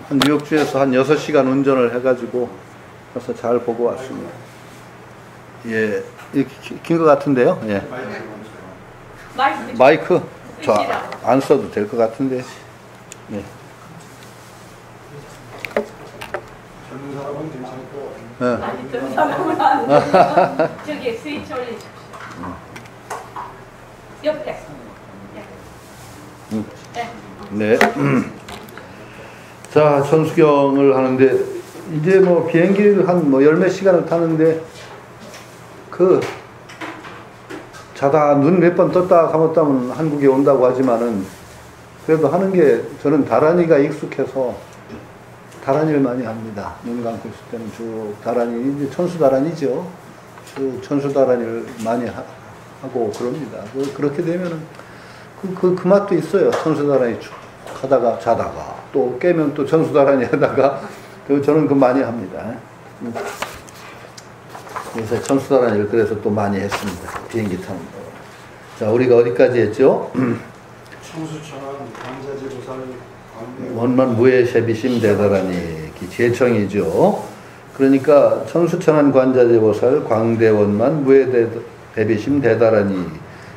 한 뉴욕주에서 한 6시간 운전을 해가지고 가서 잘 보고 왔습니다. 예, 이렇게 긴 것 같은데요. 예. 마이크 저 안 써도 될 것 같은데. 예. 젊은 사람은 괜찮고. 아니, 젊은 사람은 안 돼. 저기 스위치 올리십시오. 옆에. 네. 자, 천수경을 하는데, 이제 뭐 비행기를 한 뭐 열 몇 시간을 타는데, 자다 눈 몇 번 떴다 감았다면 한국에 온다고 하지만은, 그래도 하는 게 저는 다란이가 익숙해서 다란이를 많이 합니다. 눈 감고 있을 때는 쭉 다란이, 이제 천수다란이죠. 쭉 천수다란이를 많이 하고 그럽니다. 그렇게 되면은, 그 맛도 있어요. 천수다란이 쭉 하다가 자다가 또 깨면 또 천수다란이 하다가 저는 그 많이 합니다. 그래서 천수다란이를 그래서 또 많이 했습니다. 비행기 타는 거. 자, 우리가 어디까지 했죠? 청수천안 관자재보살 원만 무예셰비심 대다라니 제청이죠. 그러니까 천수천안 관자재보살 광대원만 무예대비심 대다라니,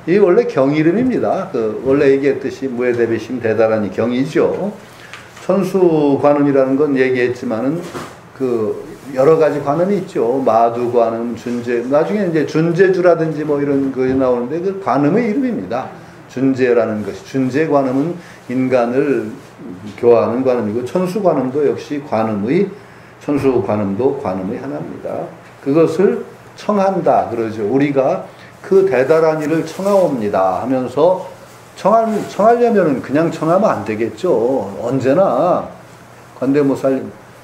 이 원래 경 이름입니다. 원래 얘기했듯이 무예대비심 대다라니 경이죠. 천수관음이라는 건 얘기했지만은 여러 가지 관음이 있죠. 마두관음, 준제, 나중에 이제 준제주라든지 뭐 이런 거 나오는데 그 관음의 이름입니다. 준제라는 것이, 준제관음은 인간을 교화하는 관음이고, 천수관음도 역시 천수관음도 관음의 하나입니다. 그것을 청한다 그러죠. 우리가 그 대다라니를 청하옵니다 하면서, 청하려면은 그냥 청하면 안 되겠죠. 언제나 관대모살,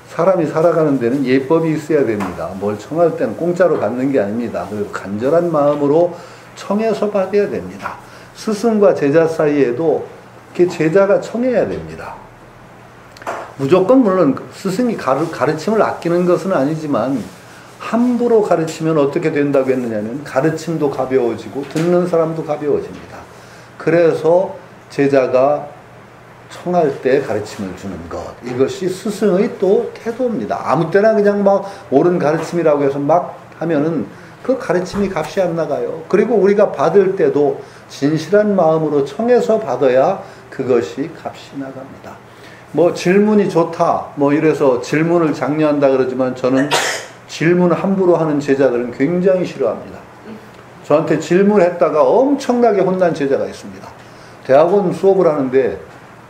사람이 살아가는 데는 예법이 있어야 됩니다. 뭘 청할 때는 공짜로 받는 게 아닙니다. 그리고 간절한 마음으로 청해서 받아야 됩니다. 스승과 제자 사이에도 이렇게 제자가 청해야 됩니다. 무조건 물론 스승이 가르침을 아끼는 것은 아니지만, 함부로 가르치면 어떻게 된다고 했느냐면 가르침도 가벼워지고 듣는 사람도 가벼워집니다. 그래서 제자가 청할 때 가르침을 주는 것, 이것이 스승의 또 태도입니다. 아무 때나 그냥 막 옳은 가르침이라고 해서 막 하면은 그 가르침이 값이 안 나가요. 그리고 우리가 받을 때도 진실한 마음으로 청해서 받아야 그것이 값이 나갑니다. 뭐 질문이 좋다 뭐 이래서 질문을 장려한다 그러지만, 저는 질문 함부로 하는 제자들은 굉장히 싫어합니다. 저한테 질문했다가 엄청나게 혼난 제자가 있습니다. 대학원 수업을 하는데,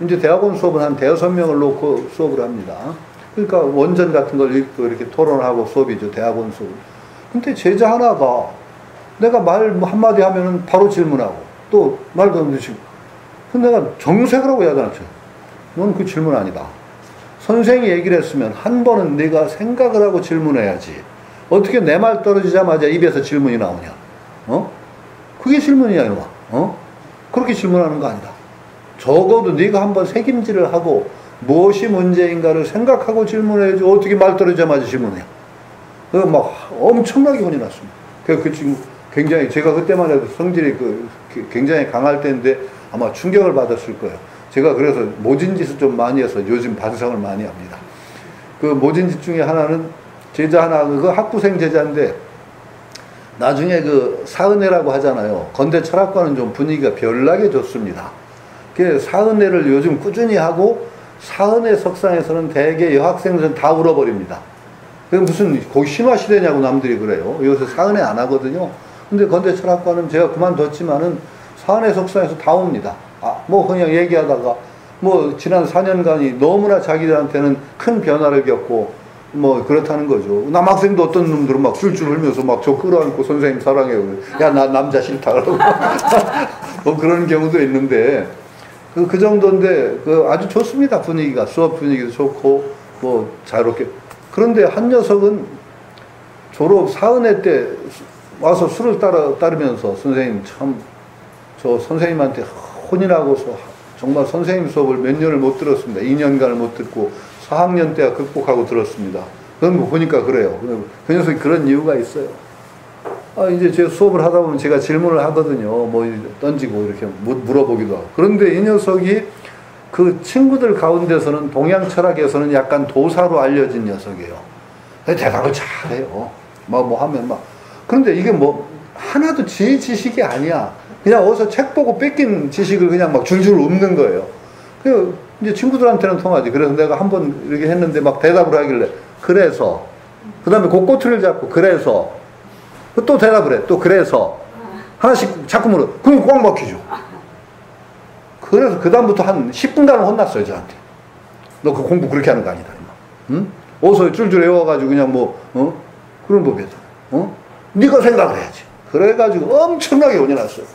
이제 대학원 수업은 한 5명을 놓고 수업을 합니다. 그러니까 원전 같은 걸 읽고 이렇게 토론하고 수업이죠, 대학원 수업. 근데 제자 하나가 내가 말 한마디 하면은 바로 질문하고, 또 말도 안 되시고. 근데 내가 정색을 하고 해야 되나? 넌 그 질문 아니다. 선생이 얘기를 했으면 한 번은 네가 생각을 하고 질문해야지. 어떻게 내 말 떨어지자마자 입에서 질문이 나오냐? 그게 질문이야, 이놈아. 그렇게 질문하는 거 아니다. 적어도 네가 한번 새김질을 하고 무엇이 문제인가를 생각하고 질문해야지. 어떻게 말 떨어지자마자 질문해요? 막 엄청나게 혼이 났습니다. 그 친구 굉장히, 제가 그때만 해도 성질이 굉장히 강할 때인데 아마 충격을 받았을 거예요. 제가 그래서 모진 짓을 좀 많이 해서 요즘 반성을 많이 합니다. 그 모진 짓 중에 하나는, 제자 하나, 그 학부생 제자인데, 나중에 그 사은회라고 하잖아요. 건대 철학과는 좀 분위기가 별나게 좋습니다. 그 사은회를 요즘 꾸준히 하고, 사은회 석상에서는 대개 여학생들은 다 울어버립니다. 그게 무슨 거기 신화시대냐고 남들이 그래요. 요새 사은회 안 하거든요. 근데 건대 철학과는 제가 그만뒀지만은 사은회 석상에서 다 옵니다. 뭐 그냥 얘기하다가 뭐 지난 4년간이 너무나 자기들한테는 큰 변화를 겪고 뭐 그렇다는 거죠. 남학생도 어떤 놈들은 막 줄줄 흘면서 막 저 끌어안고 선생님 사랑해요. 야, 나 남자 싫다 그러고 뭐 그런 경우도 있는데, 그 정도인데 아주 좋습니다. 분위기가, 수업 분위기도 좋고 뭐 자유롭게. 그런데 한 녀석은 졸업 사은회 때 와서 술을 따르면서, 선생님 참 저 선생님한테 혼인하고서 정말 선생님 수업을 몇 년을 못 들었습니다. 2년간을 못 듣고 4학년 때야 극복하고 들었습니다. 그런 거 보니까 그래요. 그 녀석이 그런 이유가 있어요. 이제 제가 수업을 하다 보면 제가 질문을 하거든요. 뭐 던지고 이렇게 물어보기도 하고. 그런데 이 녀석이 그 친구들 가운데서는 동양 철학에서는 약간 도사로 알려진 녀석이에요. 대답을 잘해요. 뭐 하면 막. 그런데 이게 뭐 하나도 제 지식이 아니야. 그냥 어디서 책 보고 뺏긴 지식을 그냥 막 줄줄 읊는 거예요. 그 이제 친구들한테는 통하지. 그래서 내가 한번 이렇게 했는데 막 대답을 하길래 그래서 그 다음에 그 꼬투리를 잡고 그래서 또 대답을 해. 또 그래서 하나씩 자꾸 물어. 그럼 꽉 막히죠. 그래서 그 다음부터 한 10분간은 혼났어요 저한테. 너 그 공부 그렇게 하는 거 아니다. 응? 어서 줄줄 외워가지고 그냥 뭐 그런 법이었잖아. 네가 생각을 해야지. 그래가지고 엄청나게 혼이 났어요.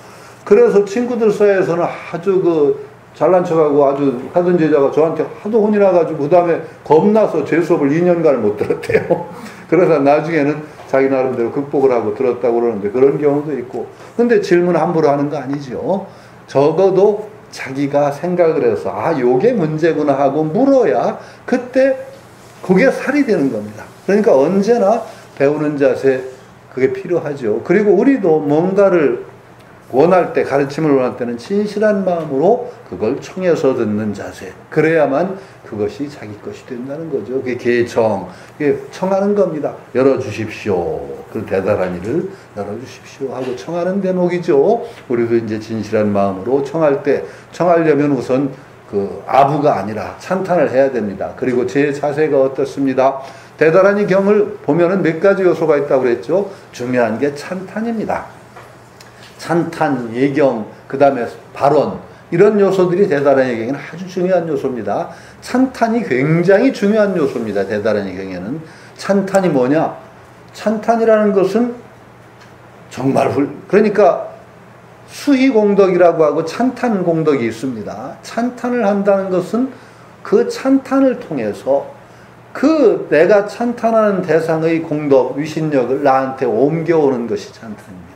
그래서 친구들 사이에서는 아주 그 잘난 척하고 아주 하던 제자가 저한테 하도 혼이 나가지고 그 다음에 겁나서 제 수업을 2년간을 못 들었대요. 그래서 나중에는 자기 나름대로 극복을 하고 들었다고 그러는데 그런 경우도 있고. 근데 질문 함부로 하는 거 아니죠. 적어도 자기가 생각을 해서 요게 문제구나 하고 물어야 그때 그게 살이 되는 겁니다. 그러니까 언제나 배우는 자세 그게 필요하죠. 그리고 우리도 뭔가를 원할 때, 가르침을 원할 때는 진실한 마음으로 그걸 청해서 듣는 자세. 그래야만 그것이 자기 것이 된다는 거죠. 그게 개청, 그게 청하는 겁니다. 열어주십시오. 그 대단한 일을 열어주십시오 하고 청하는 대목이죠. 우리도 이제 진실한 마음으로 청할 때, 청하려면 우선 그 아부가 아니라 찬탄을 해야 됩니다. 그리고 제 자세가 어떻습니다? 대단한 이 경을 보면은 몇 가지 요소가 있다고 그랬죠. 중요한 게 찬탄입니다. 찬탄, 예경, 그 다음에 발언, 이런 요소들이 대단한 예경에는 아주 중요한 요소입니다. 찬탄이 굉장히 중요한 요소입니다. 대단한 예경에는. 찬탄이 뭐냐? 찬탄이라는 것은 정말 그러니까 수희공덕이라고 하고 찬탄공덕이 있습니다. 찬탄을 한다는 것은 그 찬탄을 통해서 그 내가 찬탄하는 대상의 공덕, 위신력을 나한테 옮겨오는 것이 찬탄입니다.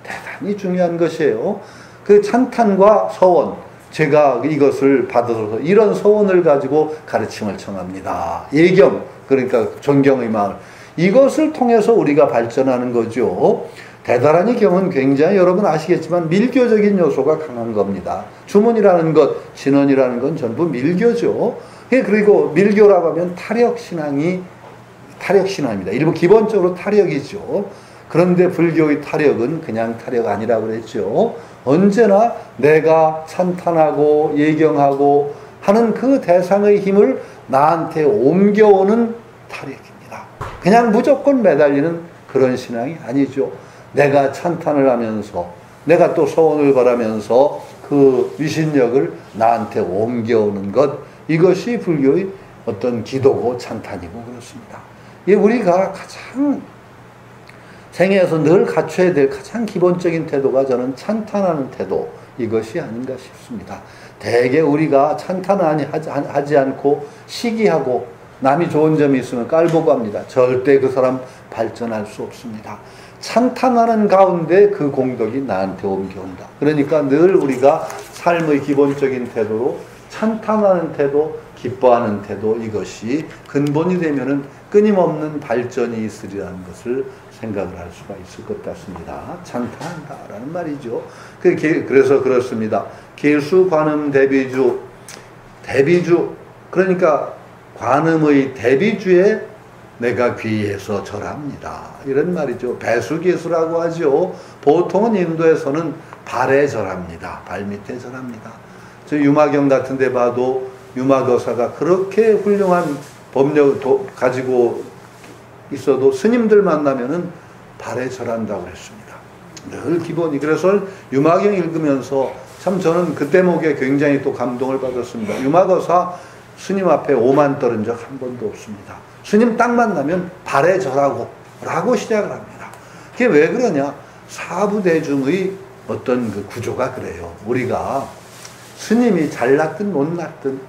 대단히 중요한 것이에요. 그 찬탄과 서원, 제가 이것을 받아서 이런 서원을 가지고 가르침을 청합니다. 예경, 그러니까 존경의 마음, 이것을 통해서 우리가 발전하는 거죠. 대단한 이 경은 굉장히 여러분 아시겠지만 밀교적인 요소가 강한 겁니다. 주문이라는 것, 진언이라는 건 전부 밀교죠. 그리고 밀교라고 하면 탈역신앙입니다. 일부 기본적으로 탈역이죠. 그런데 불교의 탈역은 그냥 탈역 아니라고 그랬죠. 언제나 내가 찬탄하고 예경하고 하는 그 대상의 힘을 나한테 옮겨오는 탈역입니다. 그냥 무조건 매달리는 그런 신앙이 아니죠. 내가 찬탄을 하면서 내가 또 소원을 바라면서 그 위신력을 나한테 옮겨오는 것, 이것이 불교의 어떤 기도고 찬탄이고 그렇습니다. 우리가 가장 생애에서 늘 갖춰야 될 가장 기본적인 태도가 저는 찬탄하는 태도, 이것이 아닌가 싶습니다. 대개 우리가 찬탄을 하지 않고 시기하고 남이 좋은 점이 있으면 깔보고 합니다. 절대 그 사람 발전할 수 없습니다. 찬탄하는 가운데 그 공덕이 나한테 옮겨온다. 그러니까 늘 우리가 삶의 기본적인 태도로 찬탄하는 태도, 기뻐하는 태도, 이것이 근본이 되면은 끊임없는 발전이 있으리라는 것을 생각을 할 수가 있을 것 같습니다. 찬탄한다라는 말이죠. 그래서 그렇습니다. 계수, 관음, 대비주, 그러니까 관음의 대비주에 내가 귀해서 절합니다. 이런 말이죠. 배수계수라고 하죠. 보통은 인도에서는 발에 절합니다. 발밑에 절합니다. 저 유마경 같은 데 봐도 유마거사가 그렇게 훌륭한 법력을 가지고 있어도 스님들 만나면은 발에 절한다고 했습니다. 늘 기본이. 그래서 유마경 읽으면서 참 저는 그 대목에 굉장히 또 감동을 받았습니다. 유마거사 스님 앞에 오만 떨은 적 한 번도 없습니다. 스님 딱 만나면 발에 절하고 라고 시작을 합니다. 그게 왜 그러냐? 사부대중의 어떤 그 구조가 그래요. 우리가 스님이 잘났든 못났든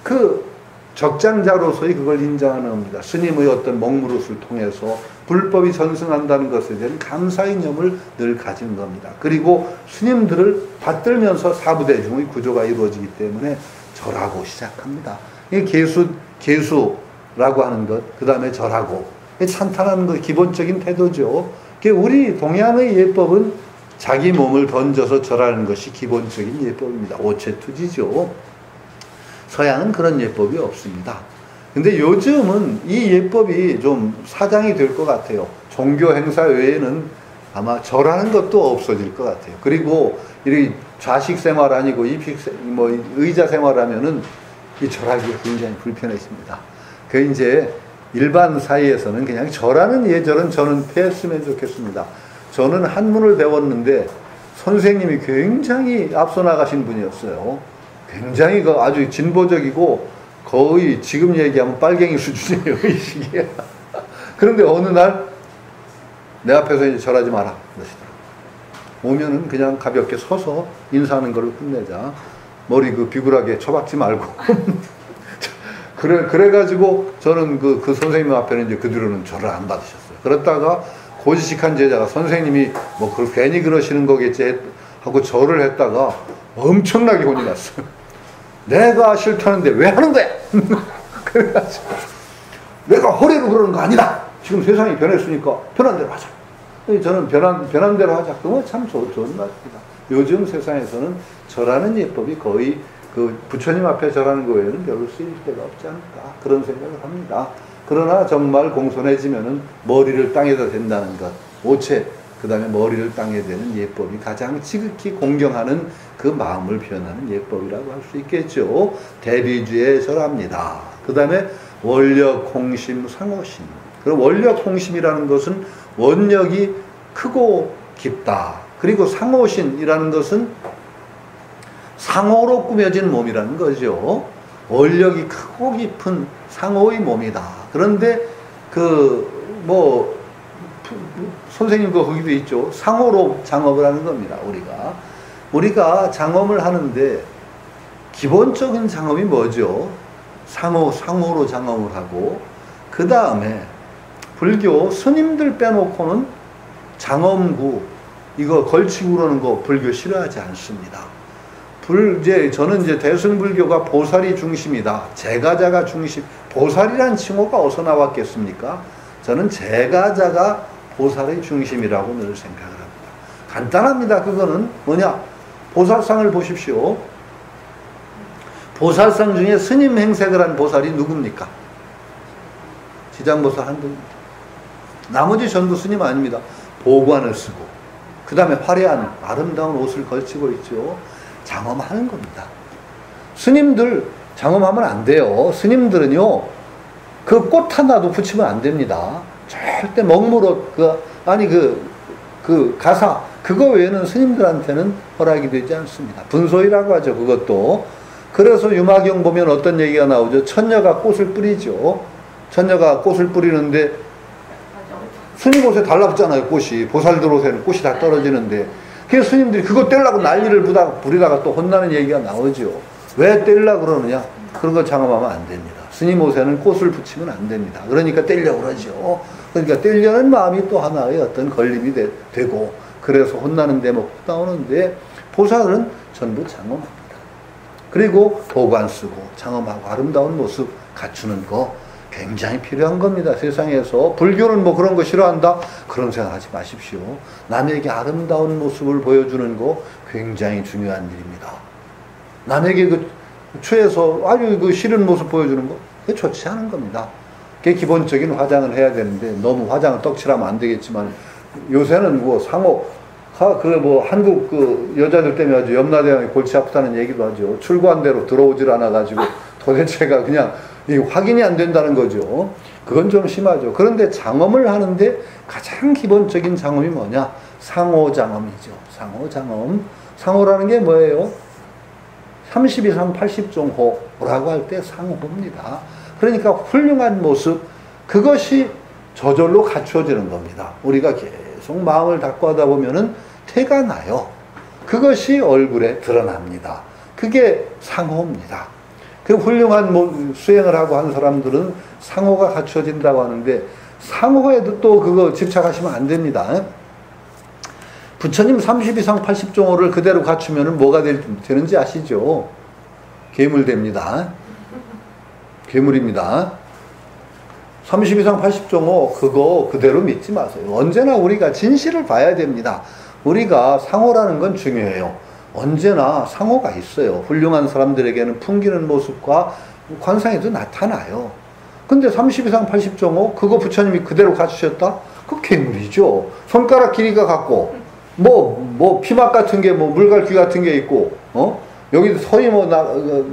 그 적장자로서의 그걸 인정하는 겁니다. 스님의 어떤 먹물옷을 통해서 불법이 전승한다는 것에 대한 감사이념을 늘 가진 겁니다. 그리고 스님들을 받들면서 사부대중의 구조가 이루어지기 때문에 절하고 시작합니다. 이게 계수라고 하는 것, 그 다음에 절하고, 찬탄하는 것 기본적인 태도죠. 우리 동양의 예법은 자기 몸을 던져서 절하는 것이 기본적인 예법입니다. 오체투지죠. 서양은 그런 예법이 없습니다. 근데 요즘은 이 예법이 좀 사장이 될 것 같아요. 종교 행사 외에는 아마 절하는 것도 없어질 것 같아요. 그리고 이 좌식 생활 아니고 의자 생활하면은 이 절하기가 굉장히 불편해집니다. 그 이제 일반 사이에서는 그냥 절하는 예절은 저는 피했으면 좋겠습니다. 저는 한문을 배웠는데 선생님이 굉장히 앞서 나가신 분이었어요. 굉장히 아주 진보적이고 거의 지금 얘기하면 빨갱이 수준이에요. 이 시기에. 그런데 어느 날 내 앞에서 이제 절하지 마라 그러시더라고요. 오면은 그냥 가볍게 서서 인사하는 걸로 끝내자. 머리 비굴하게 쳐박지 말고. 그래가지고 저는 그 선생님 앞에는 이제 그 뒤로는 절을 안 받으셨어요. 그러다가 고지식한 제자가 선생님이 괜히 그러시는 거겠지 하고 절을 했다가 엄청나게 혼이 났어요. 내가 싫다는데 왜 하는 거야? 그래가지고 내가 허례로 그러는 거 아니다. 지금 세상이 변했으니까 변한 대로 하자. 저는 변한 대로 하자. 그건 참 좋은 말입니다. 요즘 세상에서는 절하는 예법이 거의 부처님 앞에 절하는 거 외에는 별로 쓰일 데가 없지 않을까 그런 생각을 합니다. 그러나 정말 공손해지면은 머리를 땅에다 댄다는 것, 오체, 그 다음에 머리를 땅에 대는 예법이 가장 지극히 공경하는 그 마음을 표현하는 예법이라고 할 수 있겠죠. 대비주에 절합니다. 그 다음에 원력, 홍심, 상호심. 그럼 원력, 홍심이라는 것은 원력이 크고 깊다. 그리고 상호심이라는 것은 상호로 꾸며진 몸이라는 거죠. 원력이 크고 깊은 상호의 몸이다. 그런데 선생님 거기도 있죠. 상호로 장업을 하는 겁니다. 우리가 장업을 하는데 기본적인 장업이 뭐죠? 상호로 장업을 하고 그 다음에 불교 스님들 빼놓고는 장엄구 이거 걸치고 그러는 거 불교 싫어하지 않습니다. 저는 이제 대승불교가 보살이 중심이다. 제가자가 중심. 보살이란 칭호가 어디서 나왔겠습니까? 저는 제가자가 보살의 중심이라고 늘 생각을 합니다. 간단합니다. 그거는 뭐냐? 보살상을 보십시오. 보살상 중에 스님 행색을 한 보살이 누굽니까? 지장보살 한 분입니다. 나머지 전부 스님 아닙니다. 보관을 쓰고 그 다음에 화려한 아름다운 옷을 걸치고 있죠. 장엄하는 겁니다. 스님들 장엄하면 안 돼요. 스님들은요 그 꽃 하나도 붙이면 안 됩니다. 절대 먹물옷 가사 그거 외에는 스님들한테는 허락이 되지 않습니다. 분소이라고 하죠. 그것도. 그래서 유마경 보면 어떤 얘기가 나오죠. 처녀가 꽃을 뿌리죠. 처녀가 꽃을 뿌리는데 스님 옷에 달라붙잖아요. 꽃이. 보살들 옷에는 꽃이 다 떨어지는데 그래서 스님들이 그거 떼려고 난리를 부리다가 또 혼나는 얘기가 나오죠. 왜 떼려고 그러느냐? 그런 거 장엄하면 안 됩니다. 스님 옷에는 꽃을 붙이면 안 됩니다. 그러니까 떼려고 그러죠. 그러니까 떼려는 마음이 또 하나의 어떤 걸림이 되고 그래서 혼나는 대목 나오는데 보살은 전부 장엄합니다. 그리고 보관 쓰고 장엄하고 아름다운 모습 갖추는 거 굉장히 필요한 겁니다. 세상에서. 불교는 그런 거 싫어한다? 그런 생각하지 마십시오. 남에게 아름다운 모습을 보여주는 거 굉장히 중요한 일입니다. 남에게 취해서 아주 싫은 모습 보여주는 거 그게 좋지 않은 겁니다. 그게 기본적인 화장을 해야 되는데 너무 화장을 떡칠하면 안 되겠지만 요새는 상호 한국 여자들 때문에 아주 염라대왕이 골치 아프다는 얘기도 하죠. 출구한 대로 들어오질 않아가지고 도대체가 그냥 확인이 안 된다는 거죠. 그건 좀 심하죠. 그런데 장엄을 하는데 가장 기본적인 장엄이 뭐냐? 상호장엄이죠. 상호장엄. 상호라는 게 뭐예요? 30 이상 80종호라고 할 때 상호입니다. 그러니까 훌륭한 모습, 그것이 저절로 갖추어지는 겁니다. 우리가 계속 마음을 닫고 하다 보면은 태가 나요. 그것이 얼굴에 드러납니다. 그게 상호입니다. 그 훌륭한 수행을 하고 한 사람들은 상호가 갖추어진다고 하는데 상호에도 또 그거 집착하시면 안 됩니다. 부처님 30 이상 80종호를 그대로 갖추면 뭐가 되는지 아시죠? 괴물됩니다. 괴물입니다. 30 이상 80종호 그거 그대로 믿지 마세요. 언제나 우리가 진실을 봐야 됩니다. 우리가 상호라는 건 중요해요. 언제나 상호가 있어요. 훌륭한 사람들에게는 풍기는 모습과 관상에도 나타나요. 근데 30 이상 80.5 그거 부처님이 그대로 갖추셨다? 그 괴물이죠. 손가락 길이가 같고 뭐 피막 같은 게 뭐 물갈퀴 같은 게 있고 여기 서이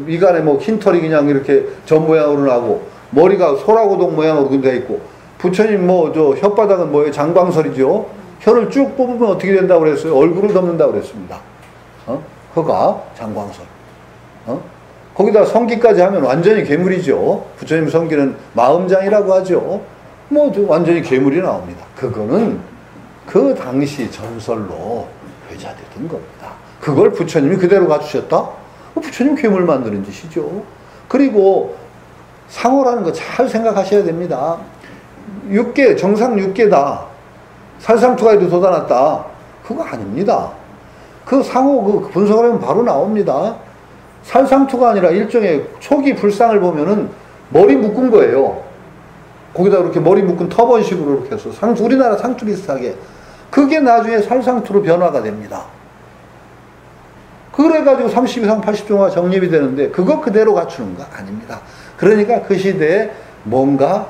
미간에 흰털이 그냥 이렇게 점 모양으로 나고 머리가 소라고동 모양으로 돼 있고 부처님 혓바닥은 뭐예요? 장광설이죠. 혀를 쭉 뽑으면 어떻게 된다고 그랬어요? 얼굴을 덮는다고 그랬습니다. 혀가 장광설. 거기다 성기까지 하면 완전히 괴물이죠. 부처님 성기는 마음장이라고 하죠. 완전히 괴물이 나옵니다. 그거는 그 당시 전설로 회자되던 겁니다. 그걸 부처님이 그대로 갖추셨다? 부처님 괴물 만드는 짓이죠. 그리고 상호라는 거 잘 생각하셔야 됩니다. 정상 6개다. 살상투가에도 돋아났다. 그거 아닙니다. 그 상호 분석을 하면 바로 나옵니다. 살상투가 아니라 일종의 초기 불상을 보면은 머리 묶은 거예요. 거기다 이렇게 머리 묶은 터번식으로 이렇게 해서 우리나라 상투 비슷하게. 그게 나중에 살상투로 변화가 됩니다. 그래가지고 30 이상 80종가 정립이 되는데 그거 그대로 갖추는 거 아닙니다. 그러니까 그 시대에 뭔가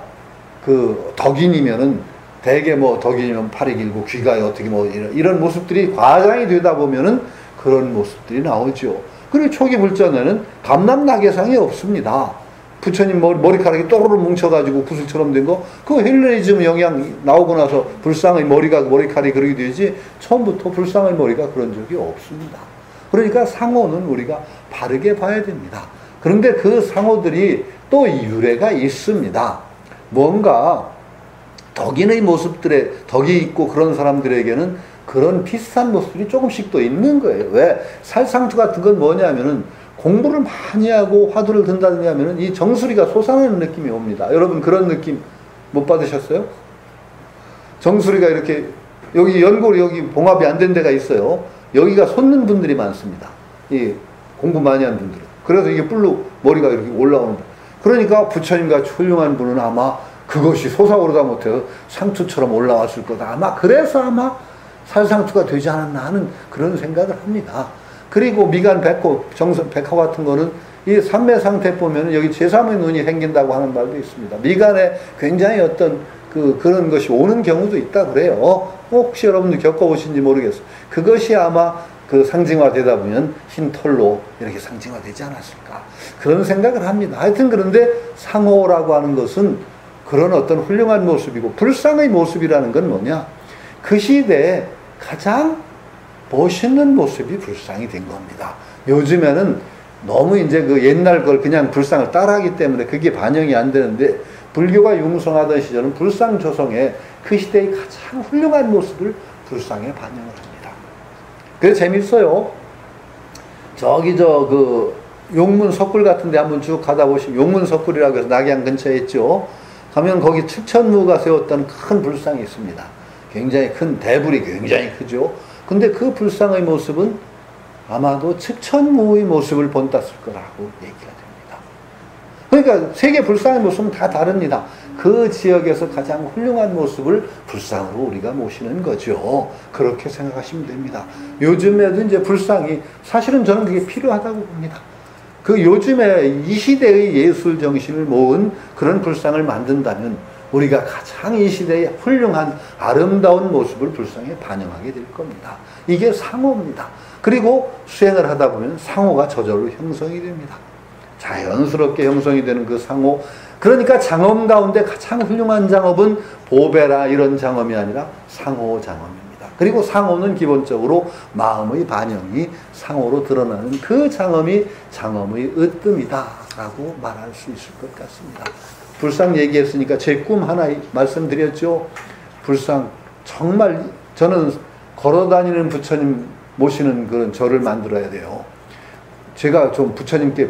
덕인이면은 대개 덕인이면 팔이 길고 귀가 어떻게 이런 모습들이 과장이 되다 보면은 그런 모습들이 나오죠. 그리고 초기 불전에는 감남나계상이 없습니다. 부처님 머리카락이 또르르 뭉쳐가지고 구슬처럼 된 거, 그거 헬레니즘 영향 나오고 나서 불상의 머리카락이 그렇게 되지, 처음부터 불상의 머리가 그런 적이 없습니다. 그러니까 상호는 우리가 바르게 봐야 됩니다. 그런데 그 상호들이 또 유래가 있습니다. 뭔가 덕인의 모습들에, 덕이 있고 그런 사람들에게는 그런 비슷한 모습들이 조금씩 또 있는 거예요. 왜? 살상투 같은 건 뭐냐면은 공부를 많이 하고 화두를 든다든지 하면은 이 정수리가 솟아나는 느낌이 옵니다. 여러분 그런 느낌 못 받으셨어요? 정수리가 이렇게 여기 연골이 여기 봉합이 안 된 데가 있어요. 여기가 솟는 분들이 많습니다. 이 공부 많이 한 분들은. 그래서 이게 뿔로 머리가 이렇게 올라오는 분. 그러니까 부처님같이 훌륭한 분은 아마 그것이 솟아오르다 못해서 상투처럼 올라왔을 거다. 그래서 살상투가 되지 않았나 하는 그런 생각을 합니다. 그리고 미간 백호, 백호 같은 거는 이 삼매 상태 보면 여기 제3의 눈이 생긴다고 하는 말도 있습니다. 미간에 굉장히 어떤 그런 것이 오는 경우도 있다 그래요. 혹시 여러분들 겪어보신지 모르겠어요. 그것이 아마 상징화 되다 보면 흰 털로 이렇게 상징화 되지 않았을까. 그런 생각을 합니다. 하여튼 그런데 상호라고 하는 것은 그런 어떤 훌륭한 모습이고, 불상의 모습이라는 건 뭐냐? 그 시대에 가장 멋있는 모습이 불상이 된 겁니다. 요즘에는 너무 이제 옛날 걸 그냥 불상을 따라하기 때문에 그게 반영이 안 되는데, 불교가 융성하던 시절은 불상 조성에 그 시대의 가장 훌륭한 모습을 불상에 반영을 합니다. 그래서 재밌어요. 용문 석굴 같은 데 한번 쭉 가다 보시면, 용문 석굴이라고 해서 낙양 근처에 있죠. 가면 거기 측천무가 세웠던 큰 불상이 있습니다. 굉장히 큰 대불이 굉장히 크죠. 근데 그 불상의 모습은 아마도 측천무의 모습을 본땄을 거라고 얘기가 됩니다. 그러니까 세계 불상의 모습은 다 다릅니다. 그 지역에서 가장 훌륭한 모습을 불상으로 우리가 모시는 거죠. 그렇게 생각하시면 됩니다. 요즘에도 이제 불상이, 사실은 저는 그게 필요하다고 봅니다. 요즘에 이 시대의 예술 정신을 모은 그런 불상을 만든다면 우리가 가장 이 시대의 훌륭한 아름다운 모습을 불상에 반영하게 될 겁니다. 이게 상호입니다. 그리고 수행을 하다 보면 상호가 저절로 형성이 됩니다. 자연스럽게 형성이 되는 그 상호. 그러니까 장엄 가운데 가장 훌륭한 장엄은 보배라 이런 장엄이 아니라 상호 장엄입니다. 그리고 상호는 기본적으로 마음의 반영이 상호로 드러나는 그 장엄이 장엄의 으뜸이다라고 말할 수 있을 것 같습니다. 불상 얘기했으니까 제 꿈 하나 말씀드렸죠. 불상, 정말 저는 걸어다니는 부처님 모시는 그런 절을 만들어야 돼요. 제가 좀 부처님께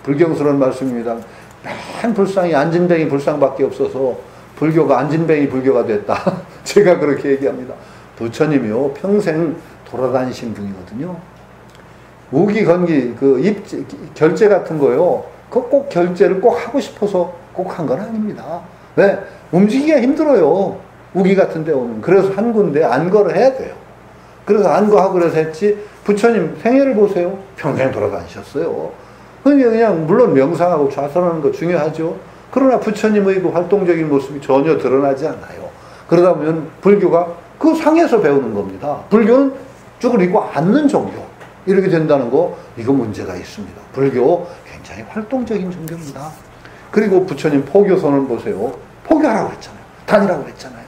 불경스러운 말씀입니다. 맨 불상이 안진뱅이 불상밖에 없어서 불교가 안진뱅이 불교가 됐다. 제가 그렇게 얘기합니다. 부처님이요, 평생 돌아다니신 분이거든요. 우기, 건기, 결제 같은 거요. 꼭 결제를 꼭 하고 싶어서 꼭 한 건 아닙니다. 왜? 움직이기가 힘들어요. 우기 같은 데 오면. 그래서 한 군데 안거를 해야 돼요. 그래서 안거하고 그래서 했지, 부처님 생애를 보세요. 평생 돌아다니셨어요. 그냥 물론 명상하고 좌선하는 거 중요하죠. 그러나 부처님의 그 활동적인 모습이 전혀 드러나지 않아요. 그러다 보면 불교가 그 상에서 배우는 겁니다. 불교는 쭈그리고 앉는 종교. 이렇게 된다는 거, 이거 문제가 있습니다. 불교 굉장히 활동적인 종교입니다. 그리고 부처님 포교선을 보세요. 포교하라고 했잖아요. 다니라고 했잖아요.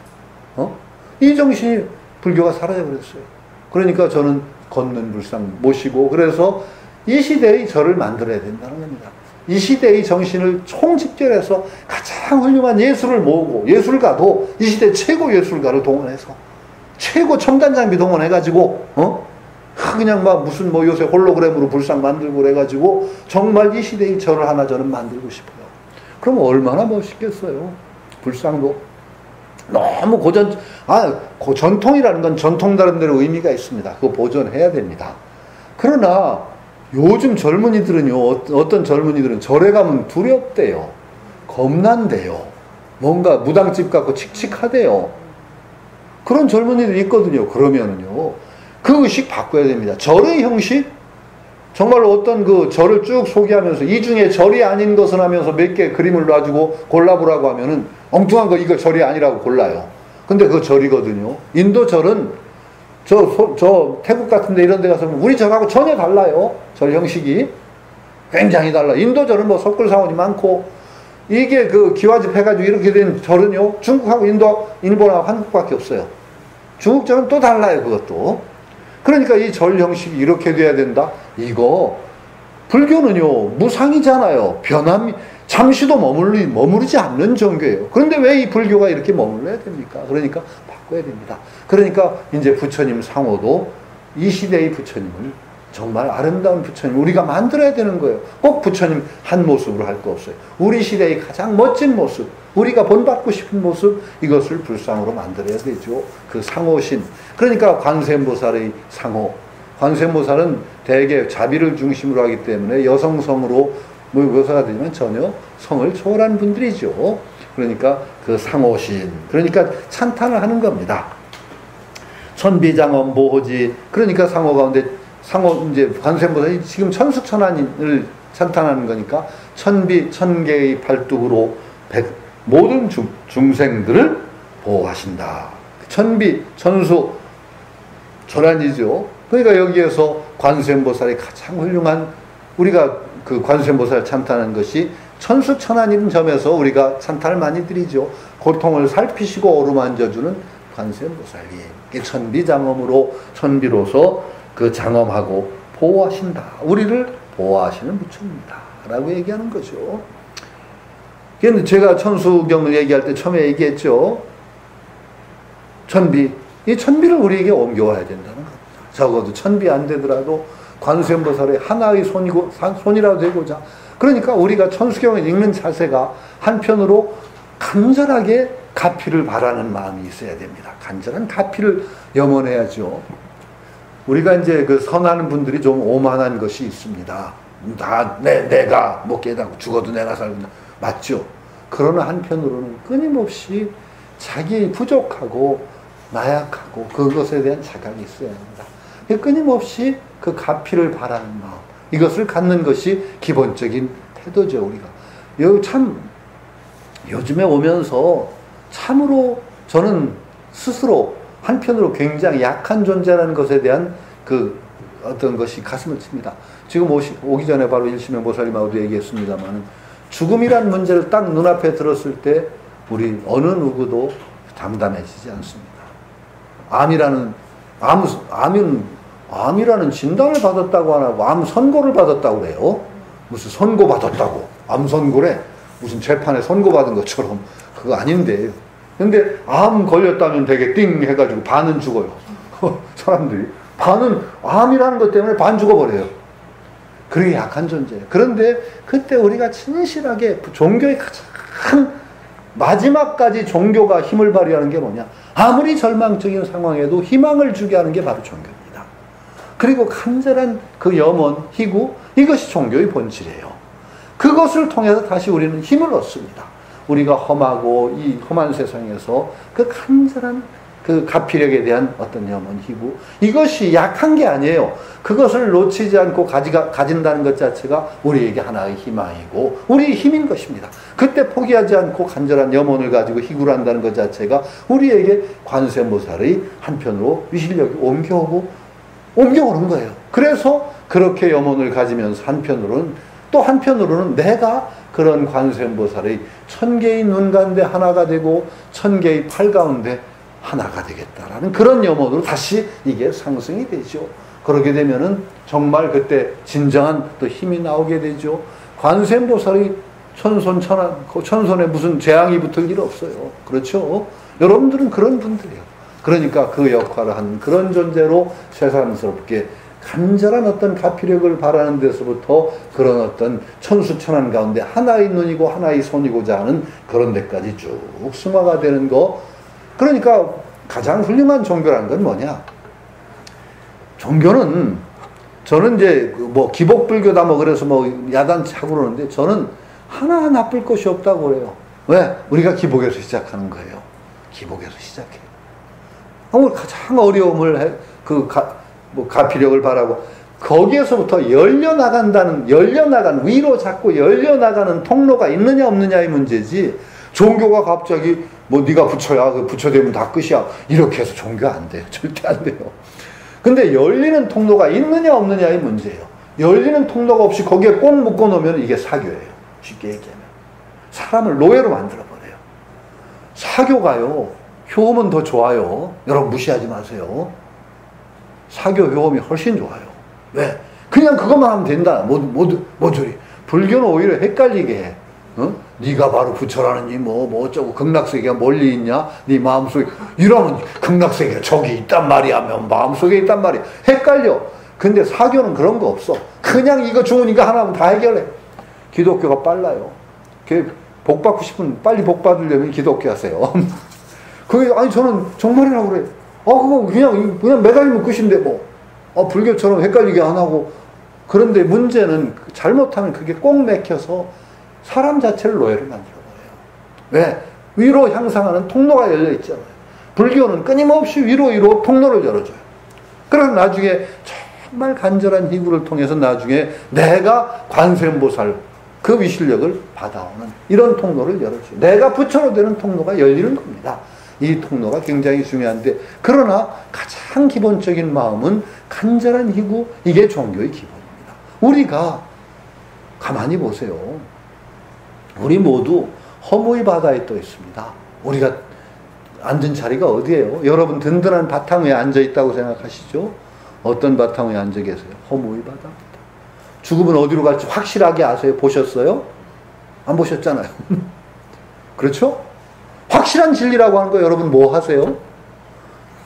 이 정신이 불교가 사라져버렸어요. 그러니까 저는 걷는 불상 모시고, 그래서 이 시대의 저를 만들어야 된다는 겁니다. 이 시대의 정신을 총집결해서 가장 훌륭한 예술을 모으고, 예술가도 이 시대 최고 예술가를 동원해서 최고 첨단 장비 동원해가지고 그냥 막 무슨 뭐 요새 홀로그램으로 불상 만들고 그래가지고 정말 이 시대의 저를 하나 저는 만들고 싶어요. 그럼 얼마나 멋있겠어요. 불상도 너무 전통이라는 건 전통 나름대로 의미가 있습니다. 그거 보존해야 됩니다. 그러나 요즘 젊은이들은요, 어떤 젊은이들은 절에 가면 두렵대요. 겁난대요. 뭔가 무당집 같고 칙칙하대요. 그런 젊은이들이 있거든요. 그러면은요, 그 의식 바꿔야 됩니다. 절의 형식? 정말로 어떤 그 절을 쭉 소개하면서 이 중에 절이 아닌 것은 하면서 몇 개 그림을 놔주고 골라보라고 하면은 엉뚱한 거 이거 절이 아니라고 골라요. 근데 그거 절이거든요. 인도 절은 저 태국 같은 데 이런 데 가서 우리 절하고 전혀 달라요. 절 형식이. 굉장히 달라. 인도 절은 뭐 석굴사원이 많고, 이게 그 기와집 해가지고 이렇게 된 절은요, 중국하고 일본하고 한국밖에 없어요. 중국 절은 또 달라요, 그것도. 그러니까 이 절 형식이 이렇게 돼야 된다? 이거, 불교는요, 무상이잖아요. 잠시도 머무르지 않는 종교예요. 그런데 왜 이 불교가 이렇게 머물러야 됩니까? 그러니까 바꿔야 됩니다. 그러니까 이제 부처님 상호도 이 시대의 부처님을, 정말 아름다운 부처님 우리가 만들어야 되는 거예요. 꼭 부처님 한 모습으로 할 거 없어요. 우리 시대의 가장 멋진 모습, 우리가 본받고 싶은 모습, 이것을 불상으로 만들어야 되죠. 그 상호신. 그러니까 관세음보살의 상호. 관세음보살은 대개 자비를 중심으로 하기 때문에 여성성으로 묘사가 되지만 전혀 성을 초월한 분들이죠. 그러니까 그 상호신. 그러니까 찬탄을 하는 겁니다. 천비장엄 보호지. 그러니까 상호 가운데 이제 관세음보살이 지금 천수천안을 찬탄하는 거니까 천개의 팔뚝으로 모든 중생들을 보호하신다. 천비, 천수, 천안이죠. 그러니까 여기에서 관세음보살이 가장 훌륭한, 우리가 그 관세음보살 찬탄하는 것이 천수천안이라는 점에서 우리가 찬탄을 많이 드리죠. 고통을 살피시고 어루만져주는 관세음보살이 천비장엄으로, 천비로서 그 장엄하고 보호하신다. 우리를 보호하시는 부처입니다. 라고 얘기하는 거죠. 그런데 제가 천수경을 얘기할 때 처음에 얘기했죠. 천비. 이 천비를 우리에게 옮겨와야 된다는 겁니다. 적어도 천비 안 되더라도 관세음보살의 하나의 손이라도 되고자. 그러니까 우리가 천수경을 읽는 자세가 한편으로 간절하게 가피를 바라는 마음이 있어야 됩니다. 간절한 가피를 염원해야죠. 우리가 이제 그 선하는 분들이 좀 오만한 것이 있습니다. 내가 뭐 깨닫고 죽어도 내가 살고, 맞죠? 그러나 한편으로는 끊임없이 자기 부족하고 나약하고 그것에 대한 자각이 있어야 합니다. 끊임없이 그 가피를 바라는 마음, 이것을 갖는 것이 기본적인 태도죠. 우리가 요즘에 오면서 참으로 저는 스스로 한편으로 굉장히 약한 존재라는 것에 대한 그 어떤 것이 가슴을 칩니다. 지금 오기 전에 바로 일심의 보살님하고도 얘기했습니다만, 죽음이란 문제를 딱 눈앞에 들었을 때 우리 어느 누구도 담담해지지 않습니다. 암이라는 진단을 받았다고 안 하고 암 선고를 받았다고 그래요. 무슨 선고 받았다고, 암 선고래, 무슨 재판에 선고받은 것처럼. 그거 아닌데. 근데 암 걸렸다면 되게 띵 해가지고 반은 죽어요. 사람들이. 반은 암이라는 것 때문에 반 죽어버려요. 그렇게 약한 존재예요. 그런데 그때 우리가 진실하게 종교의 가장 마지막까지 종교가 힘을 발휘하는 게 뭐냐? 아무리 절망적인 상황에도 희망을 주게 하는 게 바로 종교입니다. 그리고 간절한 그 염원, 희구, 이것이 종교의 본질이에요. 그것을 통해서 다시 우리는 힘을 얻습니다. 우리가 험하고 이 험한 세상에서 그 간절한 그 가피력에 대한 어떤 염원, 희구. 이것이 약한 게 아니에요. 그것을 놓치지 않고 가진다는 것 자체가 우리에게 하나의 희망이고 우리의 힘인 것입니다. 그때 포기하지 않고 간절한 염원을 가지고 희구를 한다는 것 자체가 우리에게 관세음보살의 한편으로 위실력이 옮겨오는 거예요. 그래서 그렇게 염원을 가지면서 한편으로는 내가 그런 관세음보살의 1000개의 눈 가운데 하나가 되고 1000개의 팔 가운데 하나가 되겠다라는 그런 염원으로 다시 이게 상승이 되죠. 그렇게 되면은 정말 그때 진정한 또 힘이 나오게 되죠. 관세음보살의 천손에 무슨 재앙이 붙을 일 없어요. 그렇죠? 여러분들은 그런 분들이에요. 그러니까 그 역할을 하는 그런 존재로 새삼스럽게 간절한 어떤 가피력을 바라는 데서부터 그런 어떤 천수천안 가운데 하나의 눈이고 하나의 손이고자 하는 그런 데까지 쭉 승화가 되는 거. 그러니까 가장 훌륭한 종교라는 건 뭐냐? 종교는 저는 이제 뭐 기복불교다 뭐 그래서 뭐 야단치고 그러는데 저는 하나 나쁠 것이 없다고 그래요. 왜? 우리가 기복에서 시작하는 거예요. 기복에서 시작해요. 가장 어려움을 가피력을 바라고 거기에서부터 열려나가는 위로 자꾸 열려나가는 통로가 있느냐 없느냐의 문제지. 종교가 갑자기 뭐 네가 부처야, 그 부처되면 다 끝이야, 이렇게 해서 종교 안 돼요. 절대 안 돼요. 근데 열리는 통로가 있느냐 없느냐의 문제예요. 열리는 통로가 없이 거기에 꼭 묶어 놓으면 이게 사교예요. 쉽게 얘기하면 사람을 노예로 만들어버려요. 사교가요, 효험은 더 좋아요. 여러분 무시하지 마세요. 사교 효험이 훨씬 좋아요. 왜? 그냥 그것만 하면 된다. 모조리. 불교는 오히려 헷갈리게 해. 네가 바로 부처라느니 뭐 어쩌고 극락세계가 멀리 있냐? 네 마음속에 이러면 극락세계가 저기 있단 말이야 하면 마음속에 있단 말이야. 헷갈려. 근데 사교는 그런 거 없어. 그냥 이거 좋으니까 하나면 다 해결해. 기독교가 빨라요. 복 받고 싶으면 빨리 복 받으려면 기독교 하세요. 그게 아니 저는 정말이라고 그래. 그거 그냥 매달리면 끝인데 뭐. 불교처럼 헷갈리게 안 하고. 그런데 문제는 잘못하면 그게 꼭 맥혀서 사람 자체를 노예를 만들어버려요. 왜? 위로 향상하는 통로가 열려있잖아요. 불교는 끊임없이 위로 통로를 열어줘요. 그래서 나중에 정말 간절한 희구를 통해서 나중에 내가 관세음보살 그 위실력을 받아오는 이런 통로를 열어줘요. 내가 부처로 되는 통로가 열리는 겁니다. 이 통로가 굉장히 중요한데, 그러나 가장 기본적인 마음은 간절한 희구, 이게 종교의 기본입니다. 우리가 가만히 보세요. 우리 모두 허무의 바다에 떠 있습니다. 우리가 앉은 자리가 어디예요? 여러분 든든한 바탕 위에 앉아 있다고 생각하시죠? 어떤 바탕 위에 앉아 계세요? 허무의 바다입니다. 죽으면 어디로 갈지 확실하게 아세요? 보셨어요? 안 보셨잖아요. 그렇죠? 확실한 진리라고 하는 거 여러분 뭐 하세요?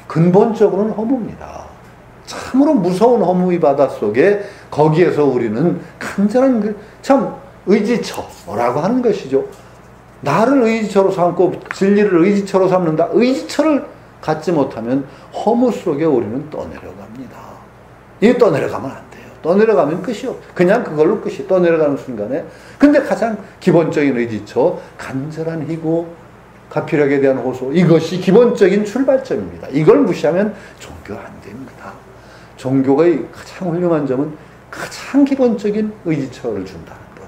근본적으로는 허무입니다. 참으로 무서운 허무의 바다 속에 거기에서 우리는 간절한 참 의지처라고 하는 것이죠. 나를 의지처로 삼고 진리를 의지처로 삼는다. 의지처를 갖지 못하면 허무 속에 우리는 떠내려갑니다. 이 떠내려가면 안 돼요. 떠내려가면 끝이 없어요. 그냥 그걸로 끝이 떠내려가는 순간에. 근데 가장 기본적인 의지처, 간절한 희구, 가피력에 대한 호소, 이것이 기본적인 출발점입니다. 이걸 무시하면 종교 안 됩니다. 종교의 가장 훌륭한 점은 가장 기본적인 의지처를 준다는 것.